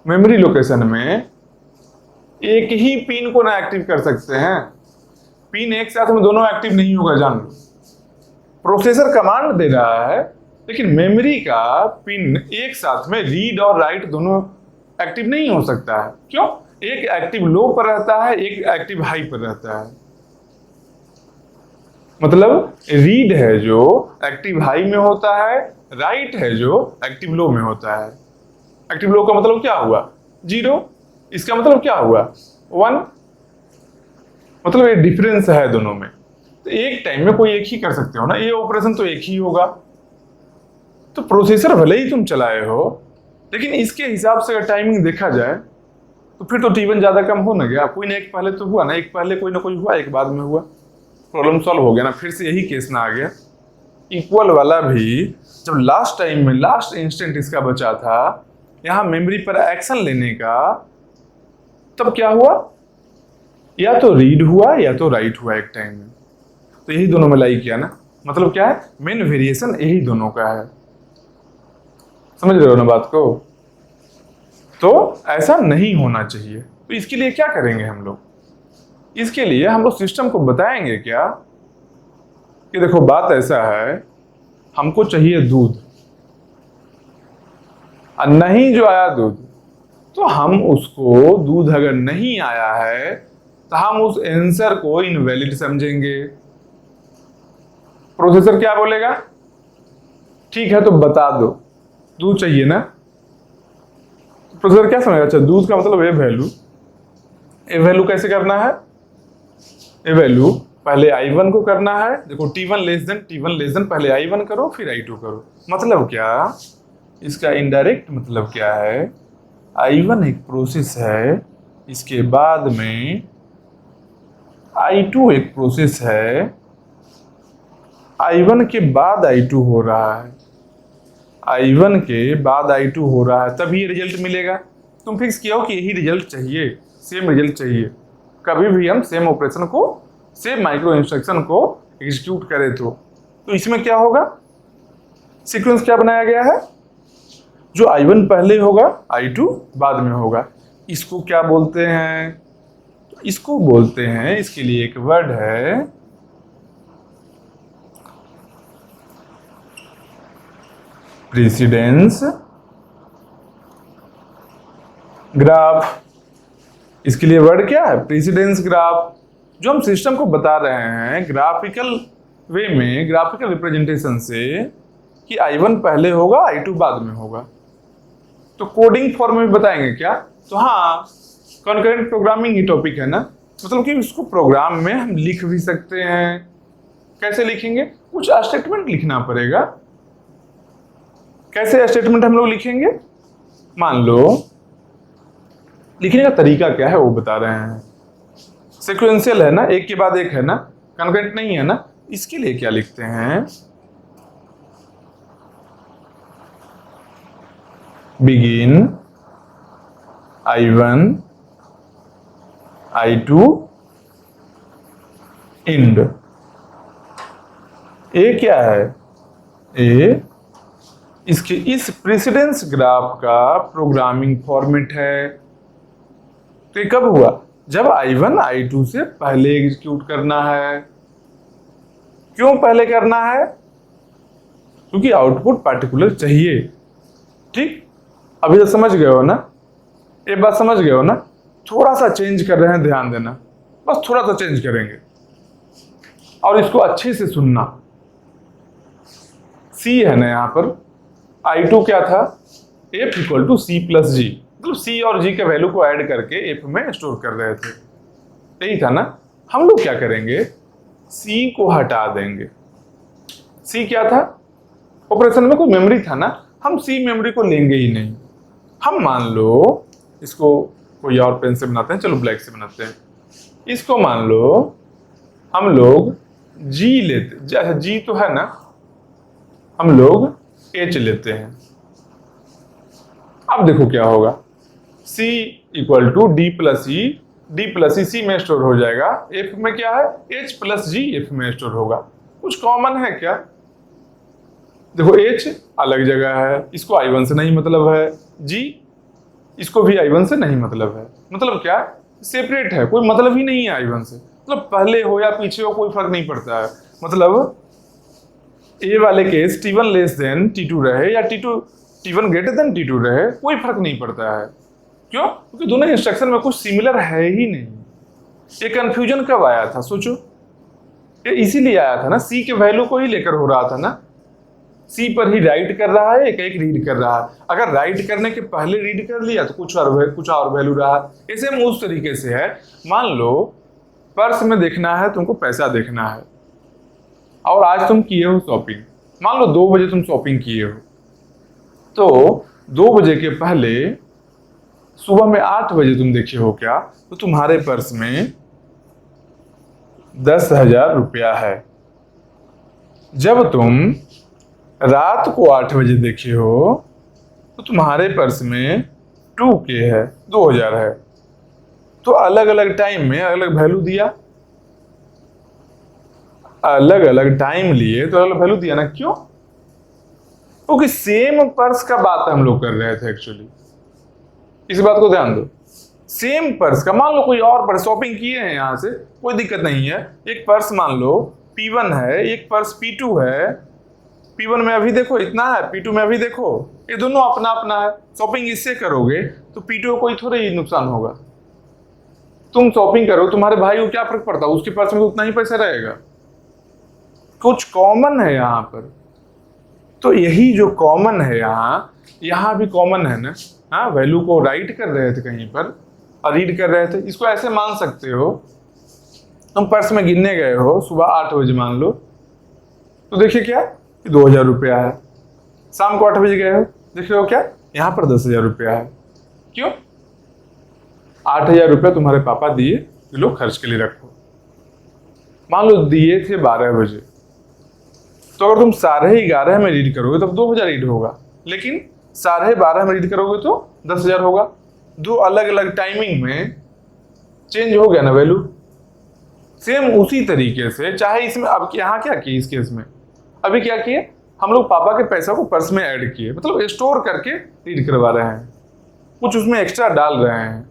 मेमोरी लोकेशन में एक ही पिन को ना एक्टिव कर सकते हैं, पिन एक साथ में दोनों एक्टिव नहीं होगा, जान लो। प्रोसेसर कमांड दे रहा है, लेकिन मेमोरी का पिन एक साथ में रीड और राइट दोनों एक्टिव नहीं हो सकता है। क्यों, एक एक्टिव लो पर रहता है, एक एक्टिव हाई पर रहता है। मतलब रीड है जो एक्टिव हाई में होता है, राइट है जो एक्टिव लो में होता है। एक्टिव लो का मतलब क्या हुआ, 0, इसका मतलब क्या हुआ, 1। मतलब ये डिफरेंस है दोनों में। तो एक टाइम में कोई एक ही कर सकते हो ना, ये ऑपरेशन तो एक ही होगा। तो प्रोसेसर भले ही तुम चलाए हो, लेकिन इसके हिसाब से अगर टाइमिंग देखा जाए तो फिर तो T1 ज्यादा कम हो ना गया, कोई ना एक पहले तो हुआ ना, एक पहले कोई ना कोई हुआ, एक बाद में हुआ, प्रॉब्लम सॉल्व हो गया ना। फिर से यही केस ना आ गया। इक्वल वाला भी जब लास्ट टाइम में लास्ट इंस्टेंट इसका बचा था यहाँ मेमोरी पर एक्शन लेने का, तब क्या हुआ, या तो रीड हुआ या तो राइट हुआ एक टाइम में। तो यही दोनों में लाई किया ना, मतलब क्या है, मेन वेरिएशन यही दोनों का है। समझ रहे हो ना बात को। तो ऐसा नहीं होना चाहिए। तो इसके लिए क्या करेंगे हम लोग, इसके लिए हम लोग सिस्टम को बताएंगे क्या कि देखो बात ऐसा है, हमको चाहिए दूध, और नहीं जो आया दूध, तो हम उसको, दूध अगर नहीं आया है तो हम उस आंसर को इनवैलिड समझेंगे। प्रोसेसर क्या बोलेगा, ठीक है तो बता दो, दूध चाहिए ना। प्रोसेसर क्या समझेगा, अच्छा दूध का मतलब ये वैल्यू, ये वैल्यू कैसे करना है, ये वैल्यू पहले I1 को करना है। देखो T1 लेस देन पहले I1 करो फिर I2 करो। मतलब क्या, इसका इनडायरेक्ट मतलब क्या है, I1 एक प्रोसेस है, इसके बाद में I2 एक प्रोसेस है, I1 के बाद I2 हो रहा है, I1 के बाद I2 हो रहा है, तभी ये रिजल्ट मिलेगा। तुम फिक्स किया हो कि यही रिजल्ट चाहिए, सेम रिजल्ट चाहिए। कभी भी हम सेम ऑपरेशन को, सेम माइक्रो इंस्ट्रक्शन को एग्जीक्यूट करें तो इसमें क्या होगा, सीक्वेंस क्या बनाया गया है, जो I1 पहले होगा I2 बाद में होगा। इसको क्या बोलते हैं? तो इसको बोलते हैं, इसके लिए एक वर्ड है प्रेसिडेंस ग्राफ। इसके लिए वर्ड क्या है? Precedence graph. जो हम सिस्टम को बता रहे हैं ग्राफिकल वे में, ग्राफिकल रिप्रेजेंटेशन से, कि I1 पहले होगा I2 बाद में होगा। तो कोडिंग फॉर्म में बताएंगे क्या? तो हाँ, कॉन्करेंट प्रोग्रामिंग ही टॉपिक है ना, मतलब कि उसको प्रोग्राम में हम लिख भी सकते हैं। कैसे लिखेंगे? कुछ स्टेटमेंट लिखना पड़ेगा। कैसे स्टेटमेंट हम लोग लिखेंगे? मान लो, लिखने का तरीका क्या है वो बता रहे हैं। सीक्वेंशियल है ना, एक के बाद एक है ना, कॉन्करेंट नहीं है ना। इसके लिए क्या लिखते हैं? Begin I1 I2 and. ए क्या है? ए इसके इस प्रेसिडेंस ग्राफ का प्रोग्रामिंग फॉर्मेट है। तो ये कब हुआ? जब I1 I2 से पहले एग्जीक्यूट करना है। क्यों पहले करना है? क्योंकि आउटपुट पार्टिकुलर चाहिए। ठीक, अभी तो समझ गए हो ना? एक बात समझ गए हो ना? थोड़ा सा चेंज कर रहे हैं, ध्यान देना, बस थोड़ा सा चेंज करेंगे और इसको अच्छे से सुनना। सी है ना यहाँ पर, I2 क्या था? F equal to C plus G, मतलब C और G के वैल्यू को ऐड करके F में स्टोर कर रहे थे। यही था ना? हम लोग क्या करेंगे? C को हटा देंगे। C क्या था? ऑपरेशन में कोई मेमोरी था ना, हम C मेमोरी को लेंगे ही नहीं। हम मान लो इसको कोई और पेन से बनाते हैं, चलो ब्लैक से बनाते हैं। इसको मान लो हम लोग G लेते, अच्छा G तो है ना, हम लोग H लेते हैं। अब देखो क्या होगा, C equal to D plus E, D plus E C में स्टोर हो जाएगा। F में क्या है? H प्लस G F में स्टोर होगा। कुछ कॉमन है क्या? देखो H अलग जगह है, इसको I1 से नहीं मतलब है, G इसको भी I1 से नहीं मतलब है। मतलब क्या? सेपरेट है, कोई मतलब ही नहीं है I1 से। मतलब पहले हो या पीछे हो कोई फर्क नहीं पड़ता है। मतलब ए वाले case T1 less than T2 रहे या T1 ग्रेटर देन T2 रहे, कोई फर्क नहीं पड़ता है। क्यों? क्योंकि दोनों इंस्ट्रक्शन में कुछ सिमिलर है ही नहीं। ये कंफ्यूजन कब आया था? सोचो, ये इसीलिए आया था ना, सी के वैल्यू को ही लेकर हो रहा था ना। सी पर ही राइट कर रहा है, एक एक रीड कर रहा है। अगर राइट करने के पहले रीड कर लिया तो कुछ और वैल्यू रहा। इसे उस तरीके से है, मान लो पर्स में देखना है तुमको, पैसा देखना है, और आज तुम किए हो शॉपिंग। मान लो 2 बजे तुम शॉपिंग किए हो, तो 2 बजे के पहले सुबह में 8 बजे तुम देखे हो क्या, तो तुम्हारे पर्स में 10,000 रुपया है। जब तुम रात को 8 बजे देखे हो तो तुम्हारे पर्स में 2K है, 2,000 है। तो अलग अलग टाइम में अलग अलग वैल्यू दिया, अलग अलग टाइम लिए तो अलग वैल्यू दिया ना। क्यों? क्योंकि सेम पर्स का बात हम लोग कर रहे थे एक्चुअली। इस बात को ध्यान दो, सेम पर्स का। मान लो कोई और पर्स शॉपिंग किए हैं यहाँ से, कोई दिक्कत नहीं है। एक पर्स मान लो P1 है, एक पर्स P2 है। P1 में अभी देखो इतना है, P2 में अभी देखो, ये दोनों अपना अपना है। शॉपिंग इससे करोगे तो P2 को कोई थोड़ा ही नुकसान होगा। तुम शॉपिंग करो, तुम्हारे भाई को क्या फर्क पड़ता है, उसके पर्स में उतना ही पैसा रहेगा। कुछ कॉमन है यहाँ पर, तो यही जो कॉमन है यहाँ भी कॉमन है ना। हाँ, वैल्यू को राइट कर रहे थे कहीं पर और रीड कर रहे थे। इसको ऐसे मान सकते हो, तुम पर्स में गिनने गए हो सुबह 8 बजे मान लो, तो देखिए क्या 2,000 रुपया है। शाम को 8 बजे गए हो, देख रहे हो क्या यहाँ पर 10,000 रुपया है। क्यों? 8,000 रुपया तुम्हारे पापा दिए कि लो खर्च के लिए रखो। मान लो दिए थे 12 बजे, तो अगर तुम 11:30 में रीड करोगे तब 2,000 रीड होगा, लेकिन 12:30 में रीड करोगे तो 10,000 होगा। दो अलग अलग टाइमिंग में चेंज हो गया ना वैल्यू। सेम उसी तरीके से, चाहे इसमें अब यहाँ क्या किए, इस केस में अभी क्या किए, हम लोग पापा के पैसा को पर्स में ऐड किए, मतलब स्टोर करके रीड करवा रहे हैं, कुछ उसमें एक्स्ट्रा डाल रहे हैं।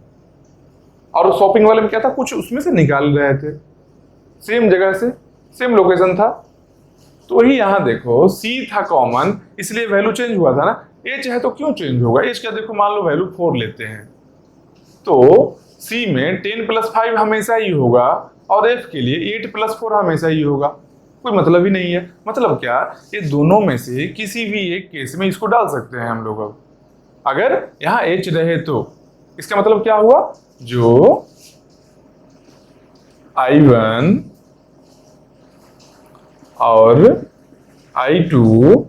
और शॉपिंग वाले में क्या था, कुछ उसमें से निकाल रहे थे, सेम जगह से, सेम लोकेशन था। तो वही यहाँ देखो सी था कॉमन, इसलिए वैल्यू चेंज हुआ था ना। एच है तो क्यों चेंज होगा, एच का देखो मान लो वैल्यू 4 लेते हैं, तो सी में 10 + 5 हमेशा ही होगा, और एफ के लिए 8 + 4 हमेशा ही होगा। कोई मतलब ही नहीं है। मतलब क्या, ये दोनों में से किसी भी एक केस में इसको डाल सकते हैं हम लोग। अब अगर यहाँ एच रहे तो इसका मतलब क्या हुआ, जो I1 और I2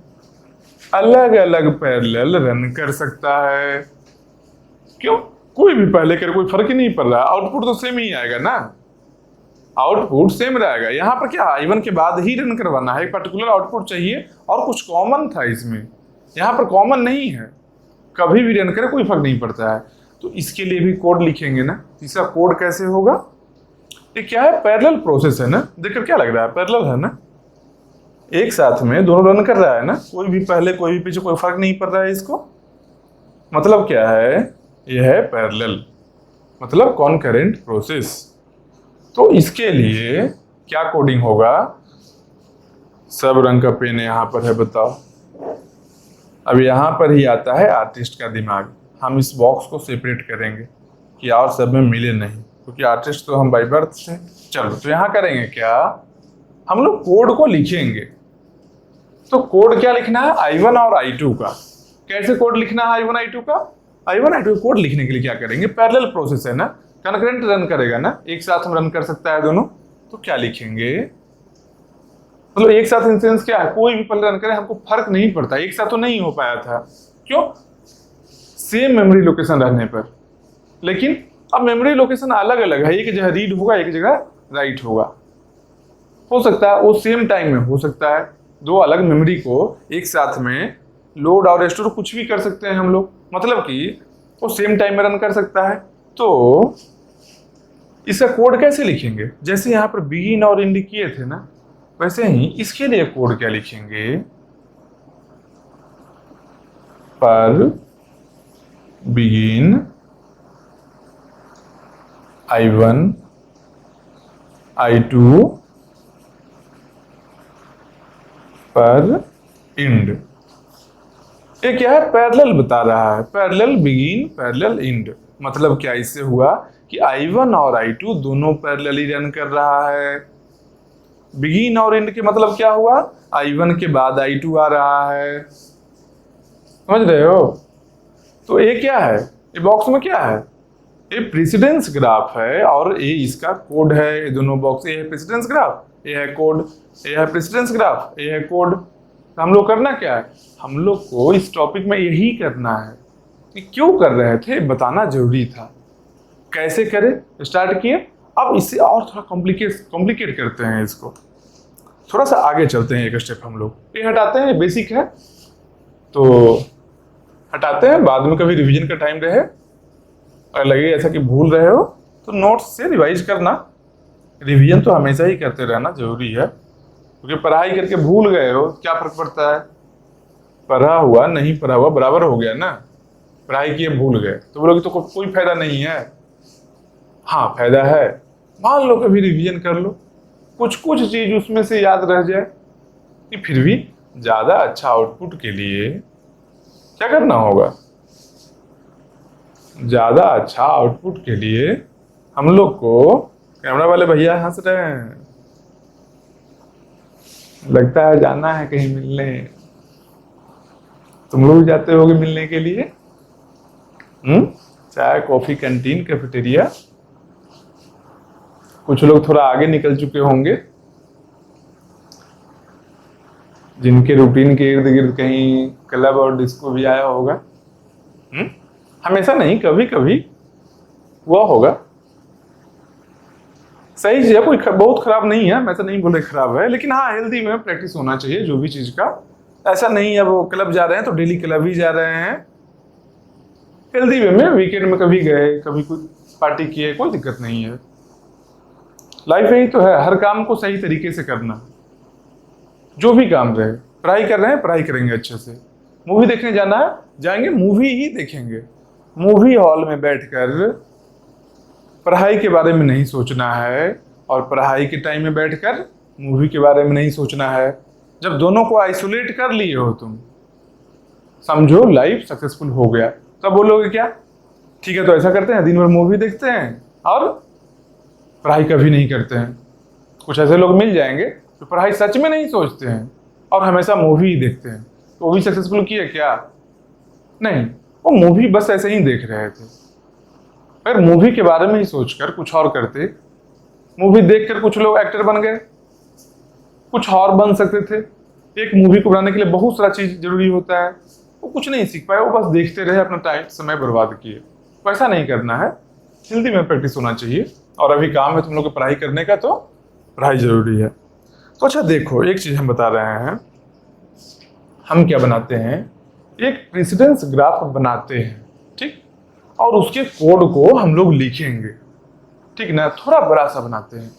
अलग अलग पैरेलल रन कर सकता है। क्यों, कोई भी पहले करे कोई फर्क ही नहीं पड़ रहा, आउटपुट तो सेम ही आएगा ना, आउटपुट सेम रहेगा। यहाँ पर क्या I1 के बाद ही रन करवाना है, एक पर्टिकुलर आउटपुट चाहिए, और कुछ कॉमन था इसमें, यहाँ पर कॉमन नहीं है, कभी भी रन करे कोई फर्क नहीं पड़ता है। तो इसके लिए भी कोड लिखेंगे ना। इसका कोड कैसे होगा, ये क्या है, पैरेलल प्रोसेस है ना, देखकर क्या लग रहा है, पैरेलल है ना, एक साथ में दोनों रन कर रहा है ना, कोई भी पहले कोई भी पीछे, कोई फर्क नहीं पड़ रहा है इसको। मतलब क्या है, यह है पैरेलल, मतलब कॉनकरेंट प्रोसेस। तो इसके लिए क्या कोडिंग होगा, सब रंग का पेन यहाँ पर है, बताओ। अब यहाँ पर ही आता है आर्टिस्ट का दिमाग। हम इस बॉक्स को सेपरेट करेंगे कि और सब में मिले नहीं, क्योंकि आर्टिस्ट तो हम बाय बर्थ थे। चलो तो यहाँ करेंगे क्या, हम लोग कोड को लिखेंगे। तो कोड क्या लिखना है, I1 और I2 का। कैसे कोड लिखना है I1 I2 का, I1 I2 कोड लिखने के लिए क्या करेंगे, पैरेलल प्रोसेस है ना, कनकरेंट रन करेगा ना, एक साथ में रन कर सकता है दोनों। तो क्या लिखेंगे, मतलब एक साथ इंस्टेंस क्या है, कोई भी पहले रन करे हमको फर्क नहीं पड़ता, एक साथ तो नहीं हो पाया था, क्यों, सेम मेमोरी लोकेशन रहने पर। लेकिन अब मेमोरी लोकेशन अलग अलग है, एक जगह रीड होगा, एक जगह राइट होगा। हो सकता है वो सेम टाइम में हो सकता है, दो अलग मेमोरी को एक साथ में लोड और स्टोर कुछ भी कर सकते हैं हम लोग, मतलब कि वो सेम टाइम में रन कर सकता है। तो इसका कोड कैसे लिखेंगे, जैसे यहाँ पर बिगिन और एंड किए थे ना, वैसे ही इसके लिए कोड क्या लिखेंगे, पर बिगिन I1 I2 पर इंड। ये क्या है, पैरेलल बता रहा है, पैरेलल बिगिन पैरेलल इंड। मतलब क्या इससे हुआ कि I1 और I2 दोनों पैरेलली रन कर रहा है। बिगिन और एंड के मतलब क्या हुआ, I1 के बाद I2 आ रहा है, समझ रहे हो। तो ये क्या है, ये बॉक्स में क्या है, ये प्रेसिडेंस ग्राफ है, और ये इसका कोड है। ये दोनों बॉक्स, ये है प्रेसिडेंस ग्राफ, ये है कोड, ये है प्रेसिडेंस ग्राफ, ये है कोड। तो हम लोग करना क्या है, हम लोग को इस टॉपिक में यही करना है कि क्यों कर रहे थे, बताना जरूरी था। कैसे करें, स्टार्ट किए। अब इससे और थोड़ा कॉम्प्लिकेट करते हैं इसको, थोड़ा सा आगे चलते हैं एक स्टेप हम लोग। ये हटाते हैं, बेसिक है तो हटाते हैं, बाद में कभी रिवीजन का टाइम रहे और लगे ऐसा कि भूल रहे हो तो नोट्स से रिवाइज करना। रिवीजन तो हमेशा ही करते रहना जरूरी है, क्योंकि पढ़ाई करके भूल गए हो क्या फर्क पड़ता है, पढ़ा हुआ नहीं पढ़ा हुआ बराबर हो गया ना। पढ़ाई किए भूल गए तो बोलोगे तो कोई फायदा नहीं है। हाँ फायदा है, मान लो कभी रिवीजन कर लो, कुछ चीज उसमें से याद रह जाए, कि फिर भी ज्यादा अच्छा आउटपुट के लिए क्या करना होगा, ज्यादा अच्छा आउटपुट के लिए हम लोग को, कैमरा वाले भैया हंस रहे हैं, लगता है जाना है कहीं मिलने। तुम लोग जाते होगे मिलने के लिए, चाय कॉफी कैंटीन कैफेटेरिया। कुछ लोग थोड़ा आगे निकल चुके होंगे, जिनके रूटीन के इर्द गिर्द कहीं क्लब और डिस्को भी आया होगा। हमेशा नहीं, कभी कभी हुआ होगा। सही चीज है, कोई बहुत खराब नहीं है, मैं तो नहीं बोल रहा खराब है, लेकिन हाँ हेल्दी में प्रैक्टिस होना चाहिए जो भी चीज का। ऐसा नहीं है वो क्लब जा रहे हैं तो डेली क्लब ही जा रहे हैं, हेल्दी वे में वीकेंड में कभी गए, कभी कुछ पार्टी किए, कोई दिक्कत नहीं है। लाइफ यही तो है, हर काम को सही तरीके से करना, जो भी काम रहे। पढ़ाई कर रहे हैं, पढ़ाई करेंगे अच्छे से। मूवी देखने जाना है, जाएंगे मूवी ही देखेंगे, मूवी हॉल में बैठकर पढ़ाई के बारे में नहीं सोचना है और पढ़ाई के टाइम में बैठकर मूवी के बारे में नहीं सोचना है। जब दोनों को आइसोलेट कर लिए हो तुम, समझो लाइफ सक्सेसफुल हो गया, तब बोलोगे क्या, ठीक है तो ऐसा करते हैं, दिन भर मूवी देखते हैं और पढ़ाई कभी नहीं करते हैं। कुछ ऐसे लोग मिल जाएंगे जो पढ़ाई सच में नहीं सोचते हैं और हमेशा मूवी ही देखते हैं, तो वो भी सक्सेसफुल किए क्या? नहीं, वो मूवी बस ऐसे ही देख रहे थे। फिर मूवी के बारे में ही सोचकर कुछ और करते, मूवी देखकर कुछ लोग एक्टर बन गए, कुछ और बन सकते थे। एक मूवी को बनाने के लिए बहुत सारा चीज जरूरी होता है, वो कुछ नहीं सीख पाए, वो बस देखते रहे, अपना टाइम समय बर्बाद किए। वैसा नहीं करना है, हिंदी में प्रैक्टिस होना चाहिए। और अभी काम है तुम लोग को पढ़ाई करने का, तो पढ़ाई जरूरी है। तो अच्छा देखो, एक चीज हम बता रहे हैं, हम क्या बनाते हैं, एक प्रेसिडेंस ग्राफ बनाते हैं, ठीक, और उसके कोड को हम लोग लिखेंगे, ठीक ना, थोड़ा बड़ा सा बनाते हैं।